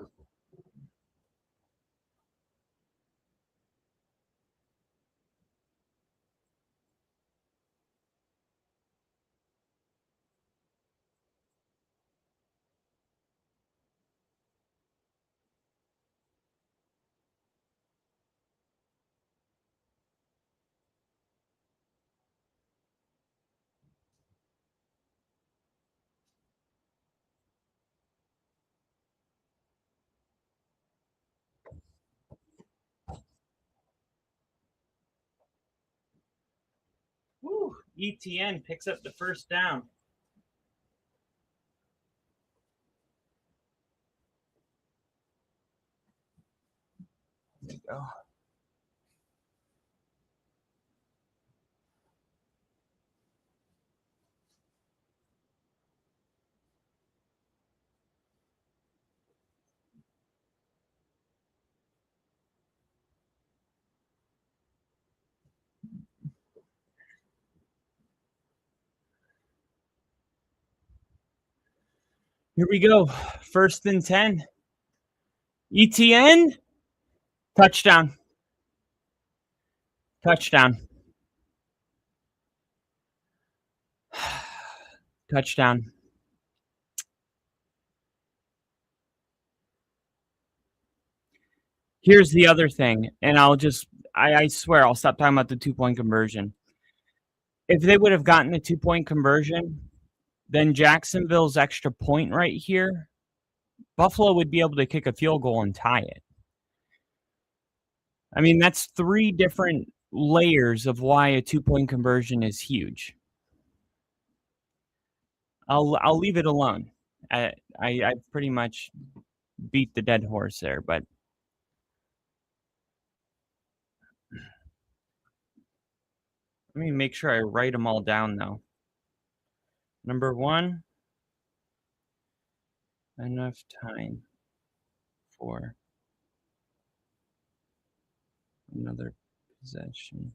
Woo, ETN picks up the 1st down. There you go. Here we go. 1st and 10. ETN. Touchdown. Touchdown. Touchdown. Here's the other thing, and I swear I'll stop talking about the 2-point conversion. If they would have gotten the 2-point conversion, then Jacksonville's extra point right here, Buffalo would be able to kick a field goal and tie it. I mean, that's 3 different layers of why a 2-point conversion is huge. I'll leave it alone. I pretty much beat the dead horse there, but let me make sure I write them all down though. Number 1, enough time for another possession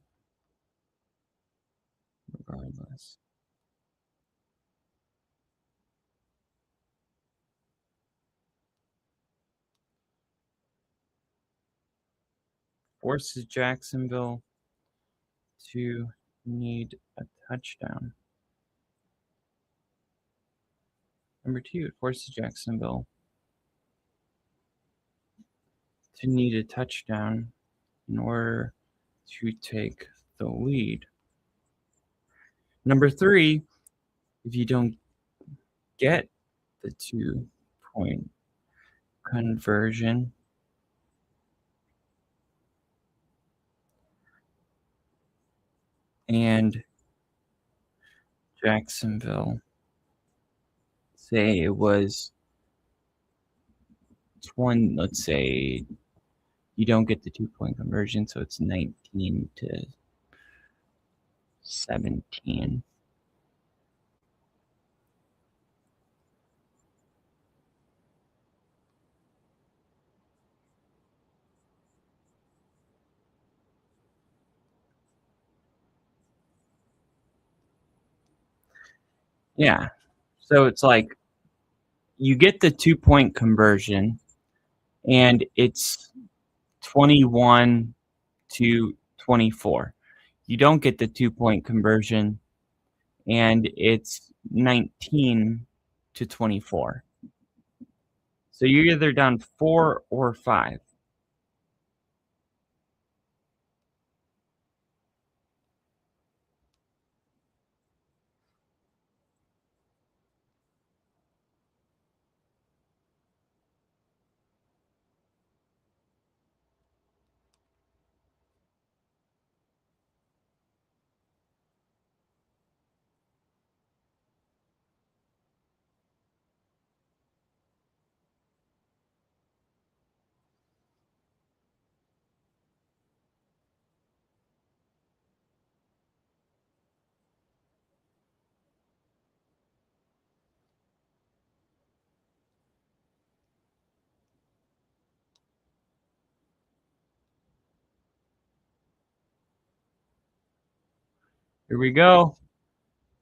regardless. Forces Jacksonville to need a touchdown. Number 2, it forces Jacksonville to need a touchdown in order to take the lead. Number 3, if you don't get the 2-point conversion, and Jacksonville, say it was 20, let's say you don't get the 2-point conversion, so it's 19 to 17. Yeah. So it's like you get the 2-point conversion and it's 21 to 24. You don't get the 2-point conversion and it's 19 to 24. So you're either down 4 or 5. Here we go.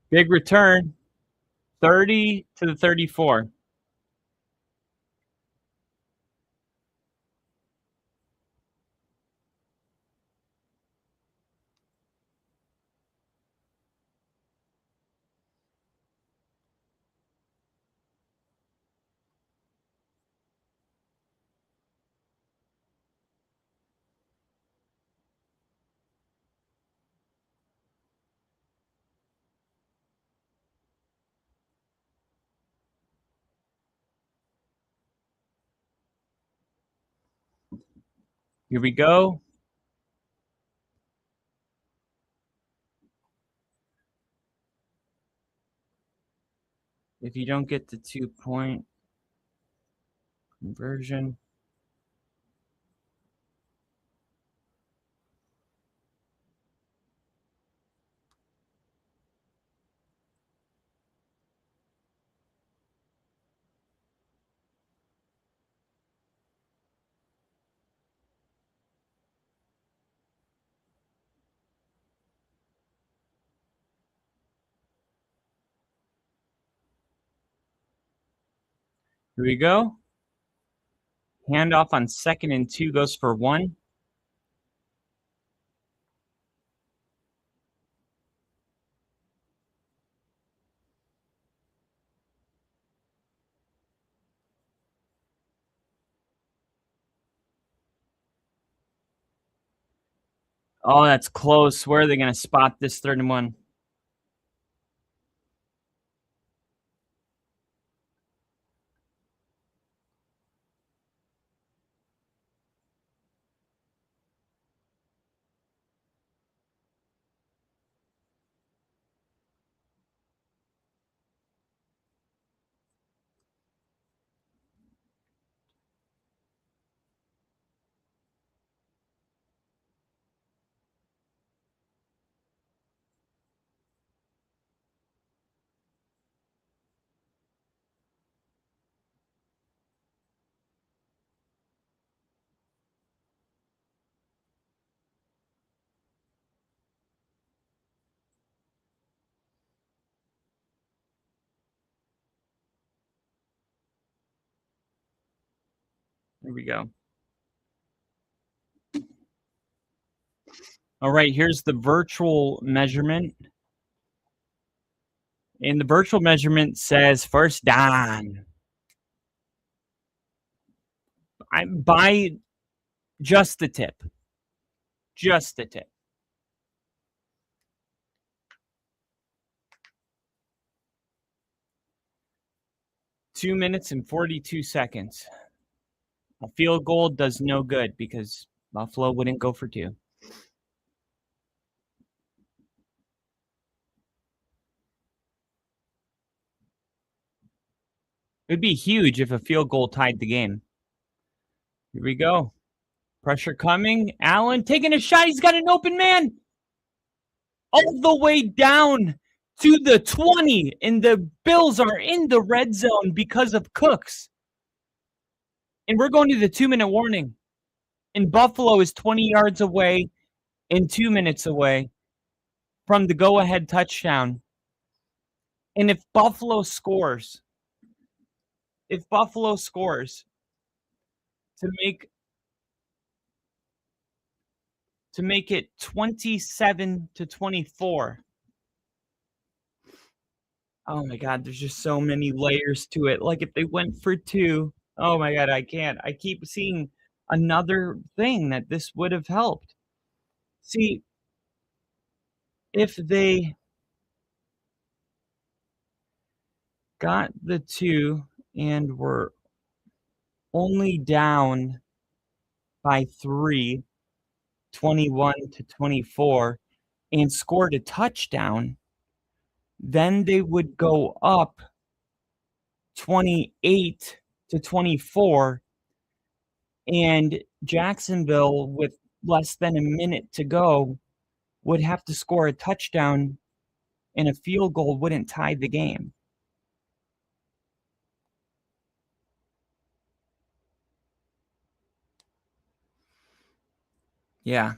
Big return. 30 to the 34. Here we go. If you don't get the 2-point conversion, here we go. Handoff on 2nd and 2 goes for 1. Oh, that's close. Where are they going to spot this 3rd and 1? Here we go. All right, here's the virtual measurement. And the virtual measurement says first down. By just the tip. Just the tip. 2 minutes and 42 seconds. A field goal does no good because Buffalo wouldn't go for 2. It'd be huge if a field goal tied the game. Here we go. Pressure coming. Allen taking a shot. He's got an open man. All the way down to the 20. And the Bills are in the red zone because of Cooks. And we're going to the 2-minute warning. And Buffalo is 20 yards away and 2 minutes away from the go-ahead touchdown. And if Buffalo scores to make it 27-24. Oh my God, there's just so many layers to it. Like if they went for 2, oh my God, I can't. I keep seeing another thing that this would have helped. See, if they got the 2 and were only down by 3, 21-24, and scored a touchdown, then they would go up 28-24, and Jacksonville, with less than a minute to go, would have to score a touchdown, and a field goal wouldn't tie the game. Yeah.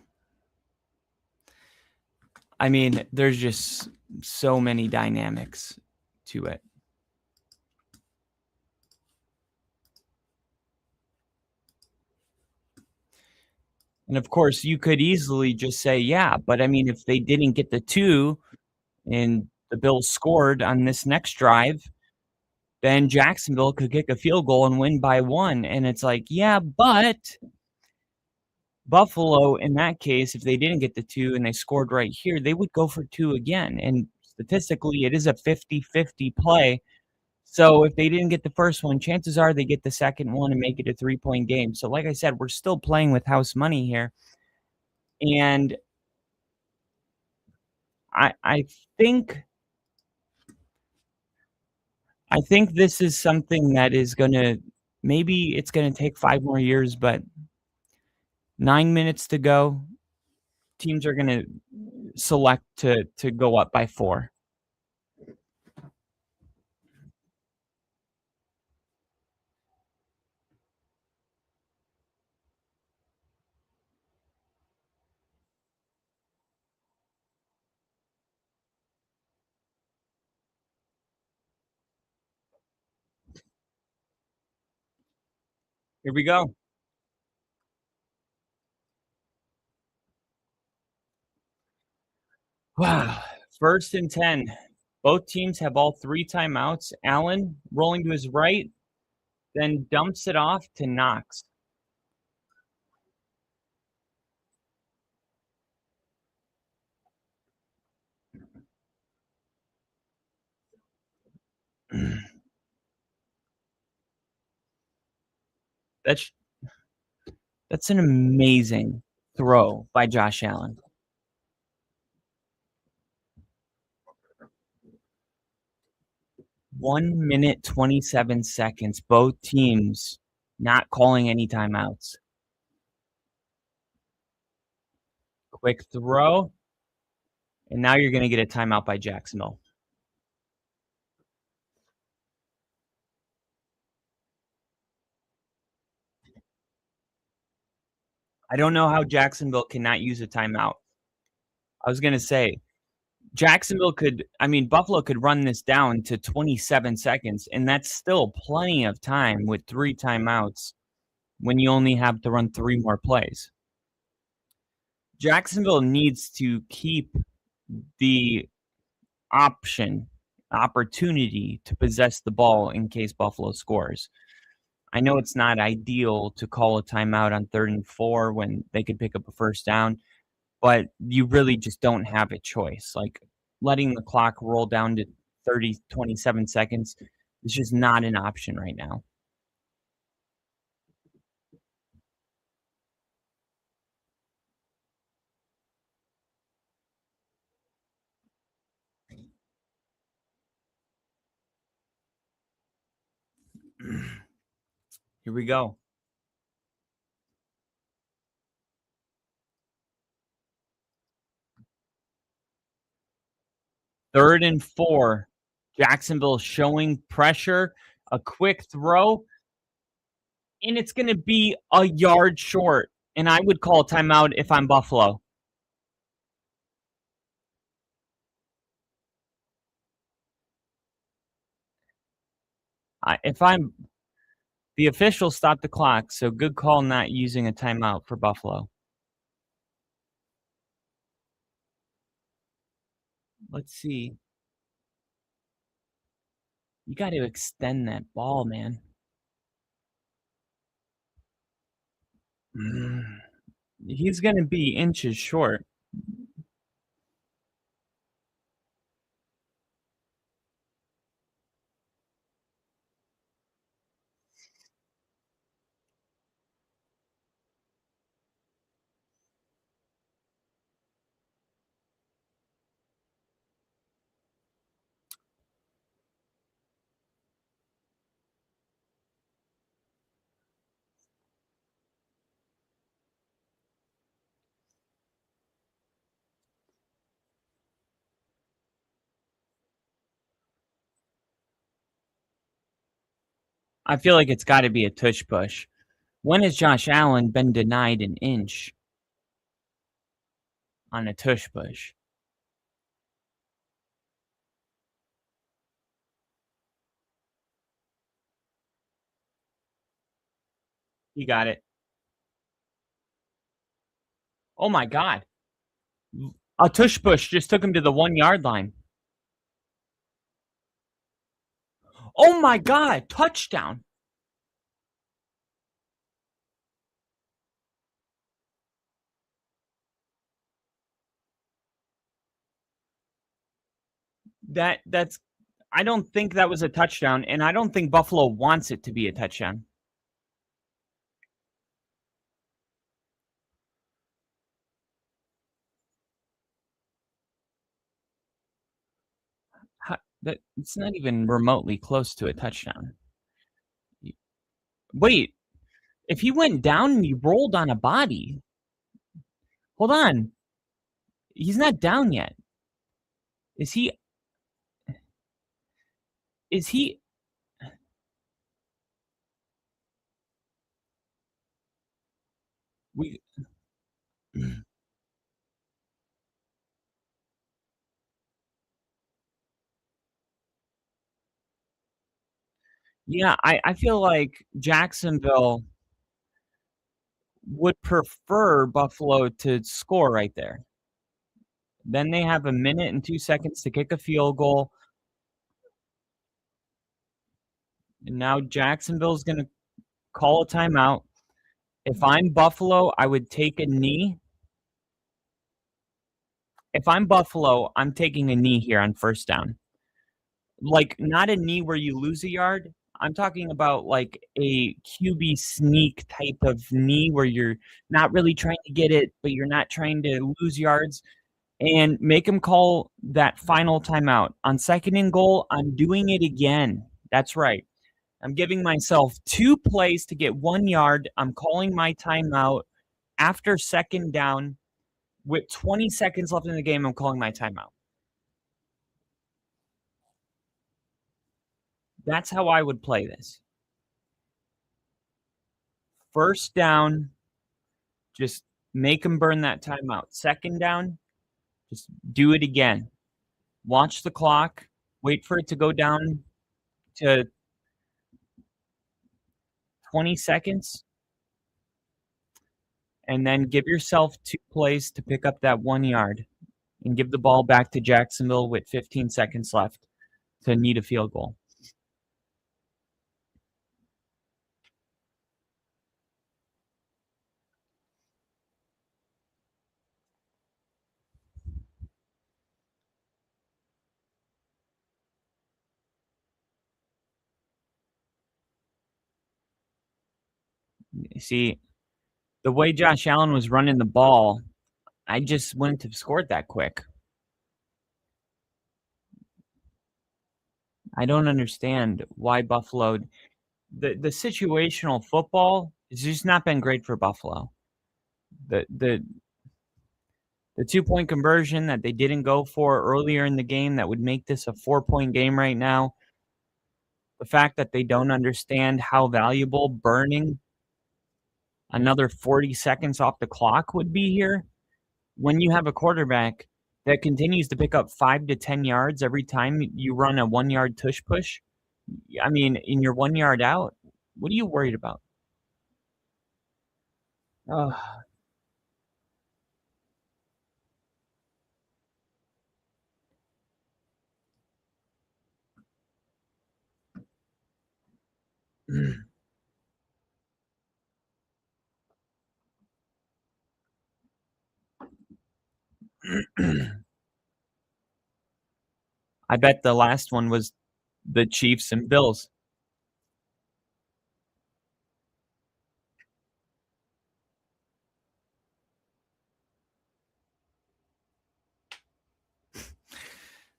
I mean, there's just so many dynamics to it. And of course, you could easily just say, yeah, but I mean, if they didn't get the 2 and the Bills scored on this next drive, then Jacksonville could kick a field goal and win by 1. And it's like, yeah, but Buffalo, in that case, if they didn't get the 2 and they scored right here, they would go for 2 again. And statistically, it is a 50-50 play. So if they didn't get the first one, chances are they get the second one and make it a 3-point game. So like I said, we're still playing with house money here. And I think this is something that is going to, maybe it's going to take 5 more years, but 9 minutes to go, teams are going to select to go up by 4. Here we go. Wow. 1st and 10. Both teams have all 3 timeouts. Allen rolling to his right, then dumps it off to Knox. That's an amazing throw by Josh Allen. 1 minute, 27 seconds. Both teams not calling any timeouts. Quick throw. And now you're going to get a timeout by Jacksonville. I don't know how Jacksonville cannot use a timeout. I was going to say, Buffalo could run this down to 27 seconds, and that's still plenty of time with 3 timeouts when you only have to run 3 more plays. Jacksonville needs to keep the opportunity to possess the ball in case Buffalo scores. I know it's not ideal to call a timeout on 3rd and 4 when they could pick up a first down, but you really just don't have a choice. Like letting the clock roll down to 27 seconds, It's just not an option right now. Here we go. Third and 4. Jacksonville showing pressure, a quick throw, and it's going to be a yard short. And I would call a timeout if I'm Buffalo. If I'm the official, stop the clock. So good call not using a timeout for Buffalo. Let's see. You got to extend that ball, man. He's going to be inches short. I feel like it's got to be a tush push. When has Josh Allen been denied an inch on a tush push? He got it. Oh my God. A tush push just took him to the 1 yard line. Oh my God. Touchdown. That's I don't think that was a touchdown, and I don't think Buffalo wants it to be a touchdown. It's not even remotely close to a touchdown. Wait, if he went down and he rolled on a body, hold on, he's not down yet. Is he? Is he? We. Yeah, I feel like Jacksonville would prefer Buffalo to score right there. Then they have a minute and 2 seconds to kick a field goal. And now Jacksonville's going to call a timeout. If I'm Buffalo, I would take a knee. If I'm Buffalo, I'm taking a knee here on first down. Like, not a knee where you lose a yard. I'm talking about like a QB sneak type of knee where you're not really trying to get it, but you're not trying to lose yards. And make him call that final timeout. On second and goal, I'm doing it again. That's right. I'm giving myself 2 plays to get 1 yard. I'm calling my timeout after second down. With 20 seconds left in the game, I'm calling my timeout. That's how I would play this. First down, just make them burn that timeout. Second down, just do it again. Watch the clock. Wait for it to go down to 20 seconds. And then give yourself 2 plays to pick up that 1 yard and give the ball back to Jacksonville with 15 seconds left to need a field goal. See, the way Josh Allen was running the ball, I just wouldn't have scored that quick. I don't understand why Buffalo. The situational football has just not been great for Buffalo. The 2-point conversion that they didn't go for earlier in the game that would make this a 4-point game right now. The fact that they don't understand how valuable burning another 40 seconds off the clock would be here when you have a quarterback that continues to pick up 5 to 10 yards every time you run a 1-yard tush push. I mean, in your 1 yard out, what are you worried about? Ugh. I bet the last one was the Chiefs and Bills.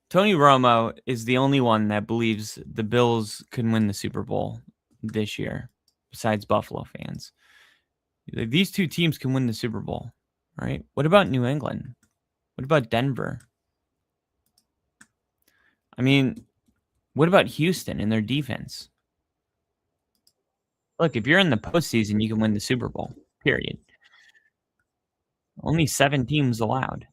Tony Romo is the only one that believes the Bills can win the Super Bowl this year, besides Buffalo fans. These two teams can win the Super Bowl, right? What about New England? What about Denver? I mean, what about Houston and their defense? Look, if you're in the postseason, you can win the Super Bowl, period. Only 7 teams allowed.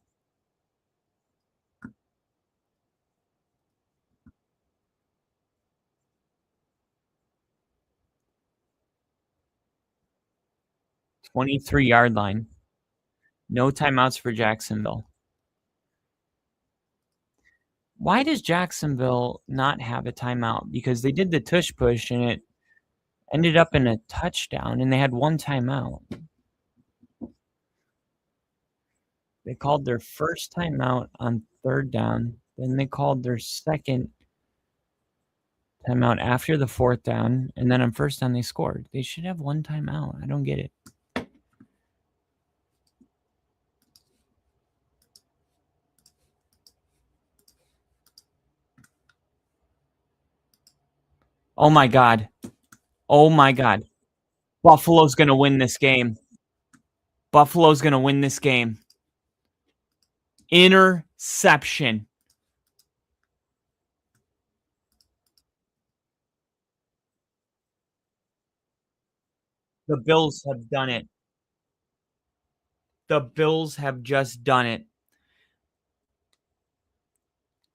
"23-yard line. No timeouts for Jacksonville." Why does Jacksonville not have a timeout? Because they did the tush push and it ended up in a touchdown and they had 1 timeout. They called their first timeout on 3rd down. Then they called their second timeout after the 4th down. And then on 1st down, they scored. They should have 1 timeout. I don't get it. Oh my God. Oh my God. Buffalo's going to win this game. Buffalo's going to win this game. Interception. The Bills have done it. The Bills have just done it.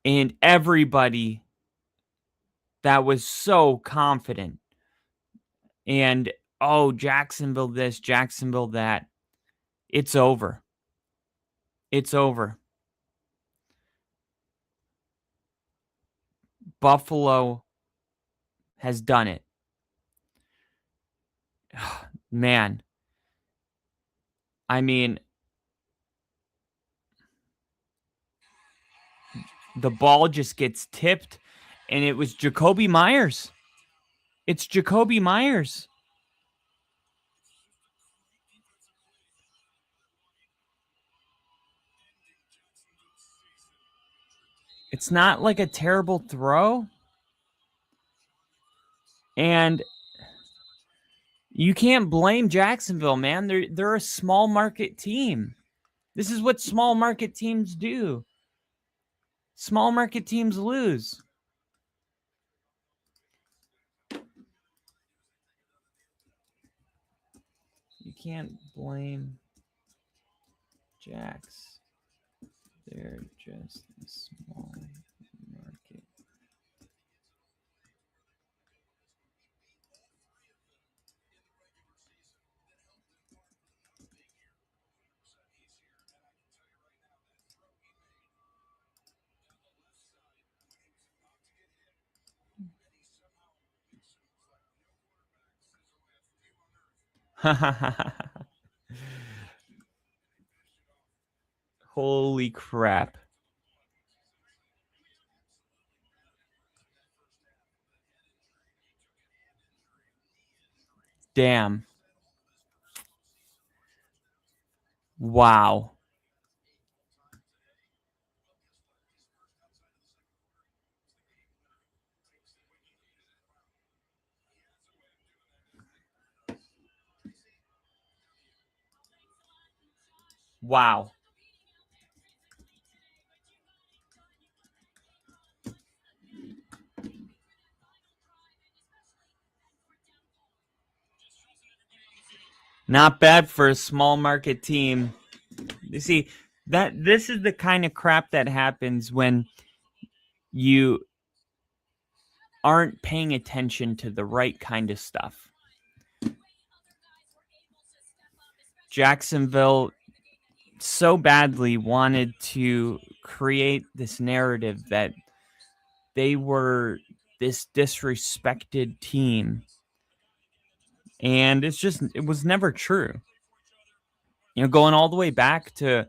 And everybody that was so confident and, oh, Jacksonville this, Jacksonville that, it's over. It's over. Buffalo has done it. Man. I mean, the ball just gets tipped, and it was Jacoby Myers. It's Jacoby Myers. It's not like a terrible throw. And you can't blame Jacksonville, man. They're a small market team. This is what small market teams do. Small market teams lose. You can't blame Jags. They're just a small market. Holy crap. Damn. Wow. Wow. Not bad for a small market team. You see, that this is the kind of crap that happens when you aren't paying attention to the right kind of stuff. Jacksonville so badly wanted to create this narrative that they were this disrespected team. And it was never true. You know, going all the way back to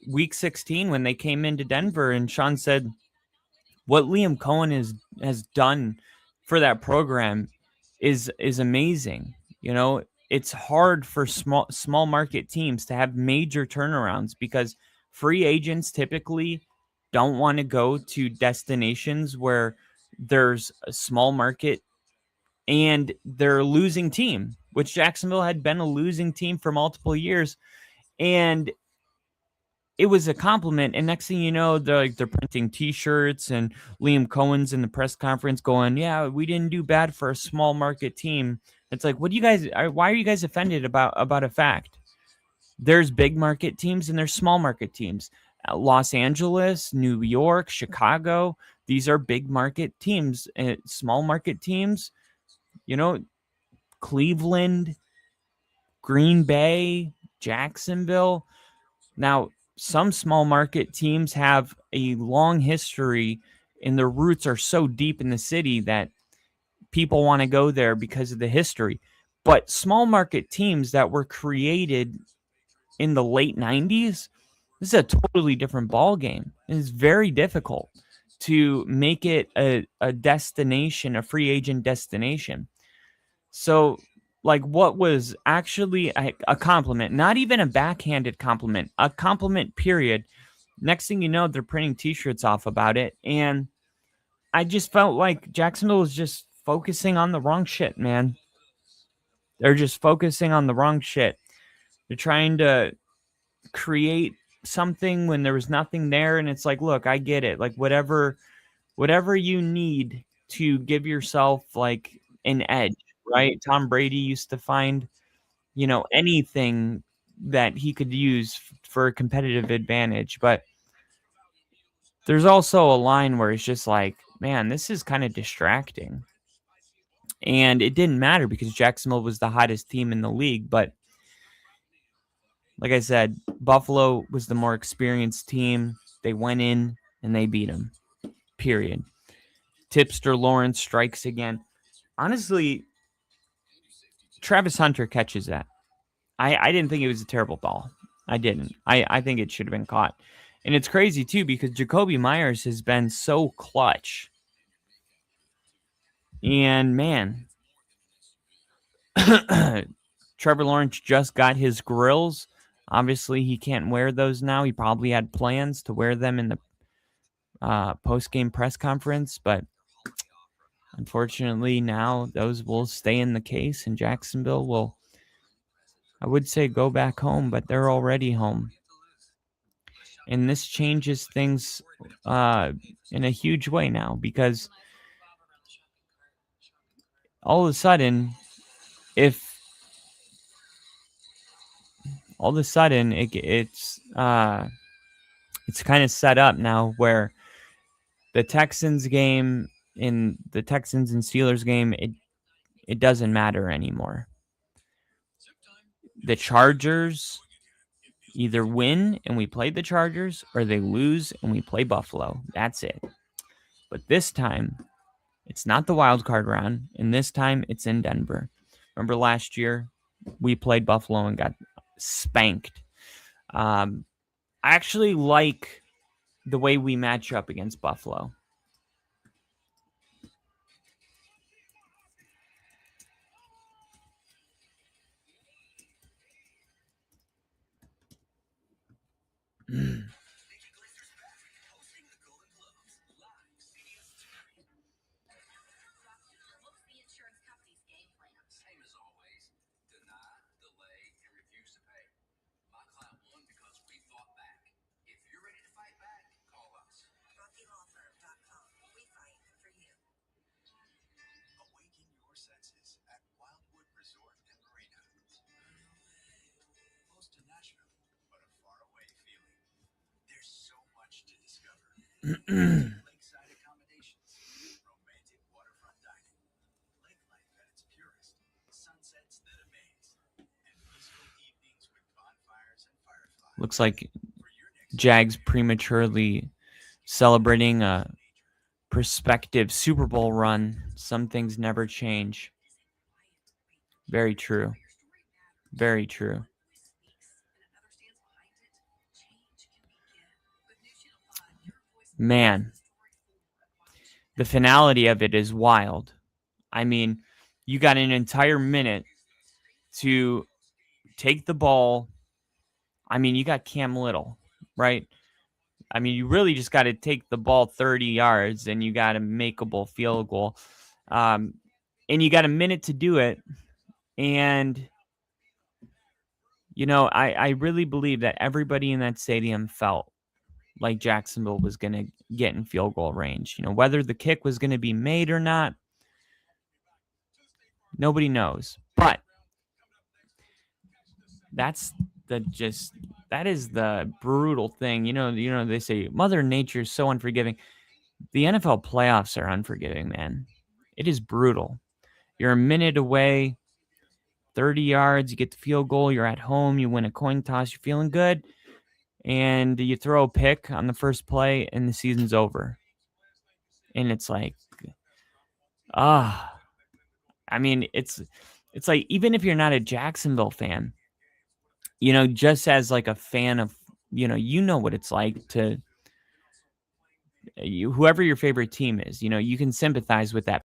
week 16 when they came into Denver and Sean said, what Liam Cohen has done for that program is amazing. You know, it's hard for small market teams to have major turnarounds because free agents typically don't want to go to destinations where there's a small market and they're a losing team, which Jacksonville had been a losing team for multiple years. And it was a compliment. And next thing you know, they're printing T-shirts, and Liam Cohen's in the press conference going, "Yeah, we didn't do bad for a small market team." It's like, what do you guys? Why are you guys offended about a fact? There's big market teams and there's small market teams. Los Angeles, New York, Chicago. These are big market teams. Small market teams, you know, Cleveland, Green Bay, Jacksonville. Now, some small market teams have a long history and their roots are so deep in the city that people want to go there because of the history. But small market teams that were created in the late 90s, this is a totally different ball game. It's very difficult to make it a destination, a free agent destination. So, like, what was actually a compliment, not even a backhanded compliment, a compliment, period. Next thing you know, they're printing T-shirts off about it. And I just felt like Jacksonville was just focusing on the wrong shit, man. They're just focusing on the wrong shit. They're trying to create something when there was nothing there. And it's like, look, I get it. Like, whatever you need to give yourself like an edge, right? Tom Brady used to find, you know, anything that he could use for a competitive advantage. But there's also a line where it's just like, man, this is kind of distracting. And it didn't matter because Jacksonville was the hottest team in the league. But like I said, Buffalo was the more experienced team. They went in and they beat them, period. Tipster Lawrence strikes again. Honestly, Travis Hunter catches that. I didn't think it was a terrible ball. I didn't. I think it should have been caught. And it's crazy, too, because Jacoby Myers has been so clutch. And, man, Trevor Lawrence just got his grills. Obviously, he can't wear those now. He probably had plans to wear them in the post-game press conference, but unfortunately, now those will stay in the case, and Jacksonville will, I would say, go back home, but they're already home. And this changes things in a huge way now, because all of a sudden, it's kind of set up now where the Texans game in the Texans and Steelers game, it doesn't matter anymore. The Chargers either win and we play the Chargers, or they lose and we play Buffalo. That's it. But this time, it's not the wild card round, and this time it's in Denver. Remember last year, we played Buffalo and got spanked. I actually like the way we match up against Buffalo. Looks like Jags prematurely celebrating a prospective Super Bowl run. Some things never change. Very true. Very true. Man, the finality of it is wild. I mean, you got an entire minute to take the ball. I mean, you got Cam Little, right? I mean, you really just got to take the ball 30 yards and you got a makeable field goal. And you got a minute to do it. And, I really believe that everybody in that stadium felt like Jacksonville was going to get in field goal range. Whether the kick was going to be made or not, nobody knows. But that is the brutal thing. They say Mother Nature is so unforgiving. The NFL playoffs are unforgiving, man. It is brutal. You're a minute away, 30 yards, you get the field goal, you're at home, you win a coin toss, you're feeling good, and you throw a pick on the first play, and the season's over. And it's like, I mean, it's like, even if you're not a Jacksonville fan, just as like a fan of, what it's like to whoever your favorite team is, you can sympathize with that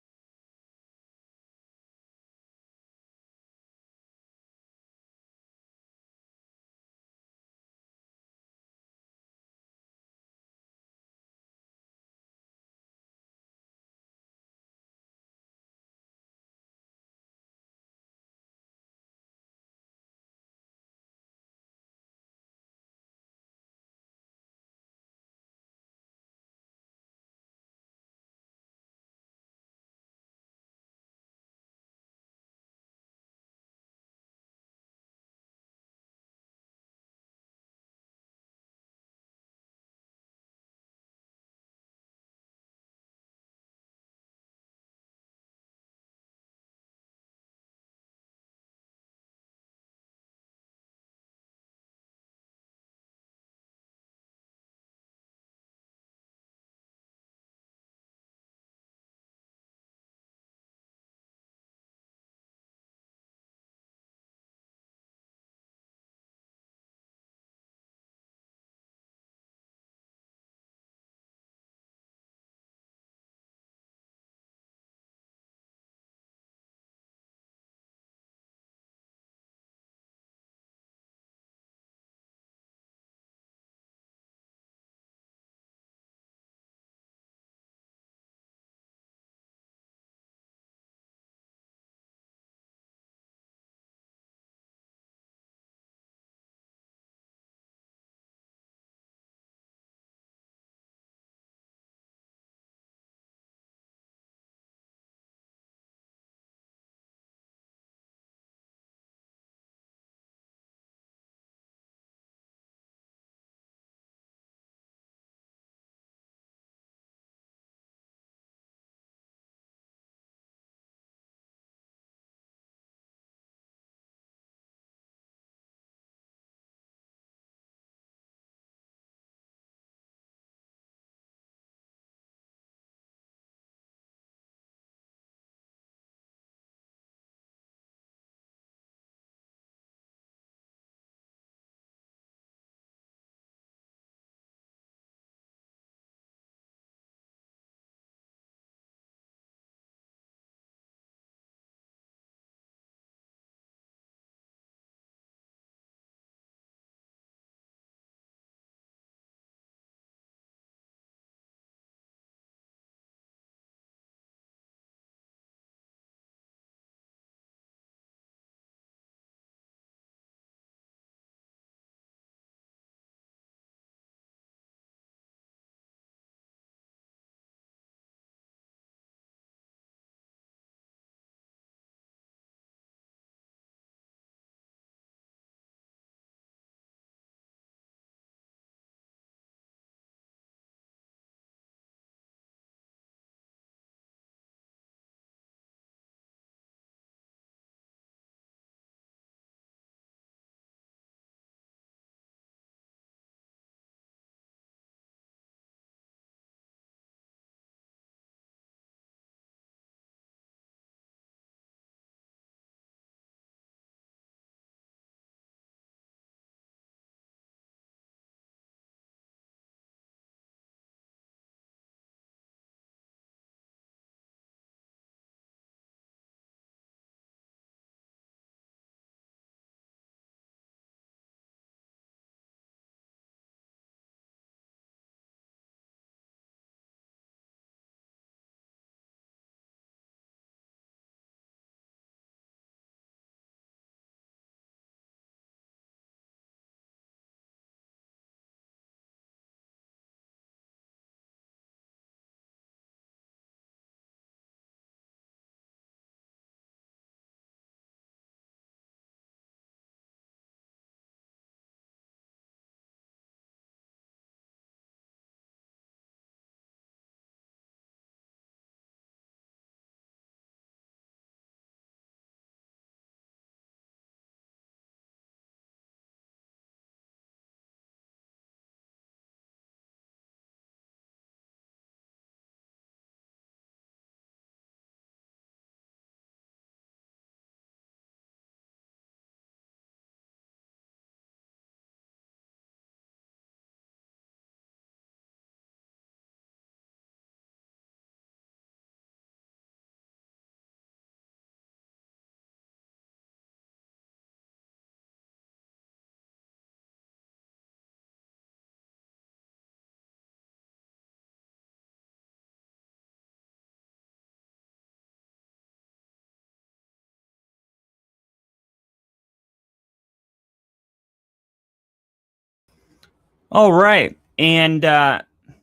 All right. And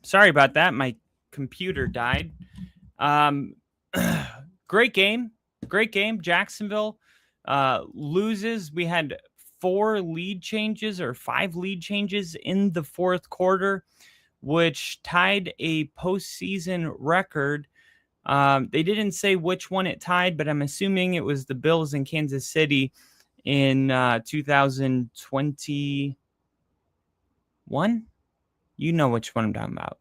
sorry about that. My computer died. Great game. Great game. Jacksonville loses. We had 5 lead changes in the fourth quarter, which tied a postseason record. They didn't say which one it tied, but I'm assuming it was the Bills in Kansas City in 2021. You know which one I'm talking about.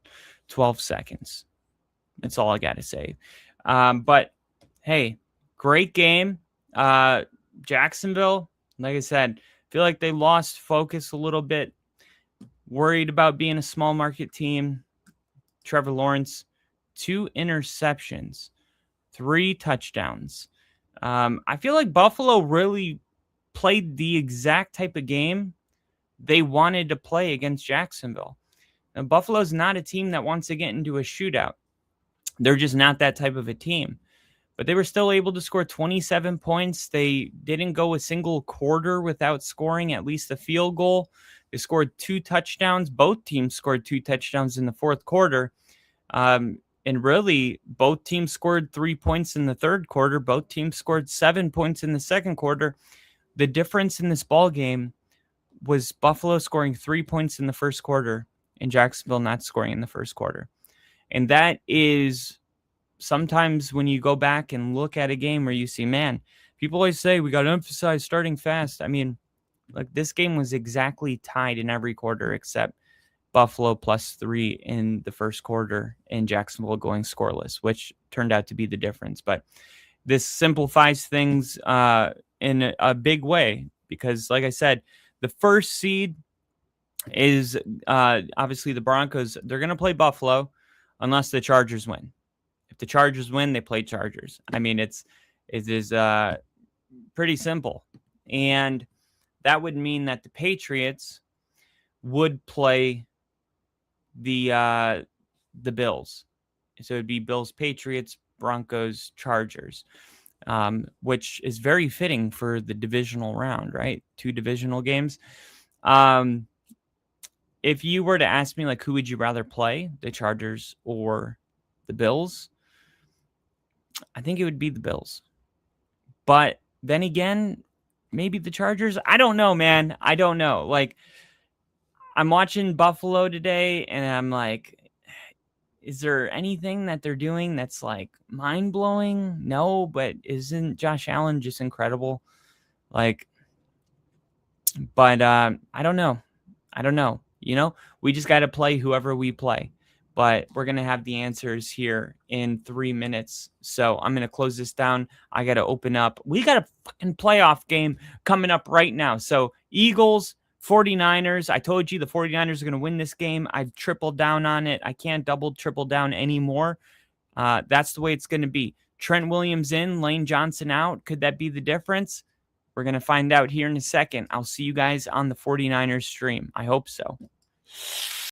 12 seconds. That's all I got to say. But hey, great game. Jacksonville, like I said, feel like they lost focus a little bit. Worried about being a small market team. Trevor Lawrence, 2 interceptions, 3 touchdowns. I feel like Buffalo really played the exact type of game they wanted to play against Jacksonville. Now, Buffalo's not a team that wants to get into a shootout. They're just not that type of a team. But they were still able to score 27 points. They didn't go a single quarter without scoring at least a field goal. They scored 2 touchdowns. Both teams scored 2 touchdowns in the fourth quarter. And really, both teams scored 3 points in the third quarter. Both teams scored 7 points in the second quarter. The difference in this ball game was Buffalo scoring 3 points in the first quarter and Jacksonville not scoring in the first quarter. And that is sometimes when you go back and look at a game where you see, man, people always say we got to emphasize starting fast. I mean, like this game was exactly tied in every quarter except Buffalo +3 in the first quarter and Jacksonville going scoreless, which turned out to be the difference. But this simplifies things in a big way because, like I said, the first seed is obviously the Broncos. They're going to play Buffalo unless the Chargers win. If the Chargers win, they play Chargers. I mean, it is pretty simple. And that would mean that the Patriots would play the Bills. So it'd be Bills, Patriots, Broncos, Chargers, which is very fitting for the divisional round, right? 2 divisional games. If you were to ask me, like, who would you rather play, the Chargers or the Bills? I think it would be the Bills. But then again, maybe the Chargers. I don't know, man. I don't know. Like, I'm watching Buffalo today, and I'm like, is there anything that they're doing that's, like, mind-blowing? No, but isn't Josh Allen just incredible? Like, but I don't know. You know, we just got to play whoever we play. But we're going to have the answers here in 3 minutes. So I'm going to close this down. I got to open up. We got a fucking playoff game coming up right now. So Eagles, 49ers. I told you the 49ers are going to win this game. I've tripled down on it. I can't triple down anymore. That's the way it's going to be. Trent Williams in, Lane Johnson out. Could that be the difference? We're going to find out here in a second. I'll see you guys on the 49ers stream. I hope so.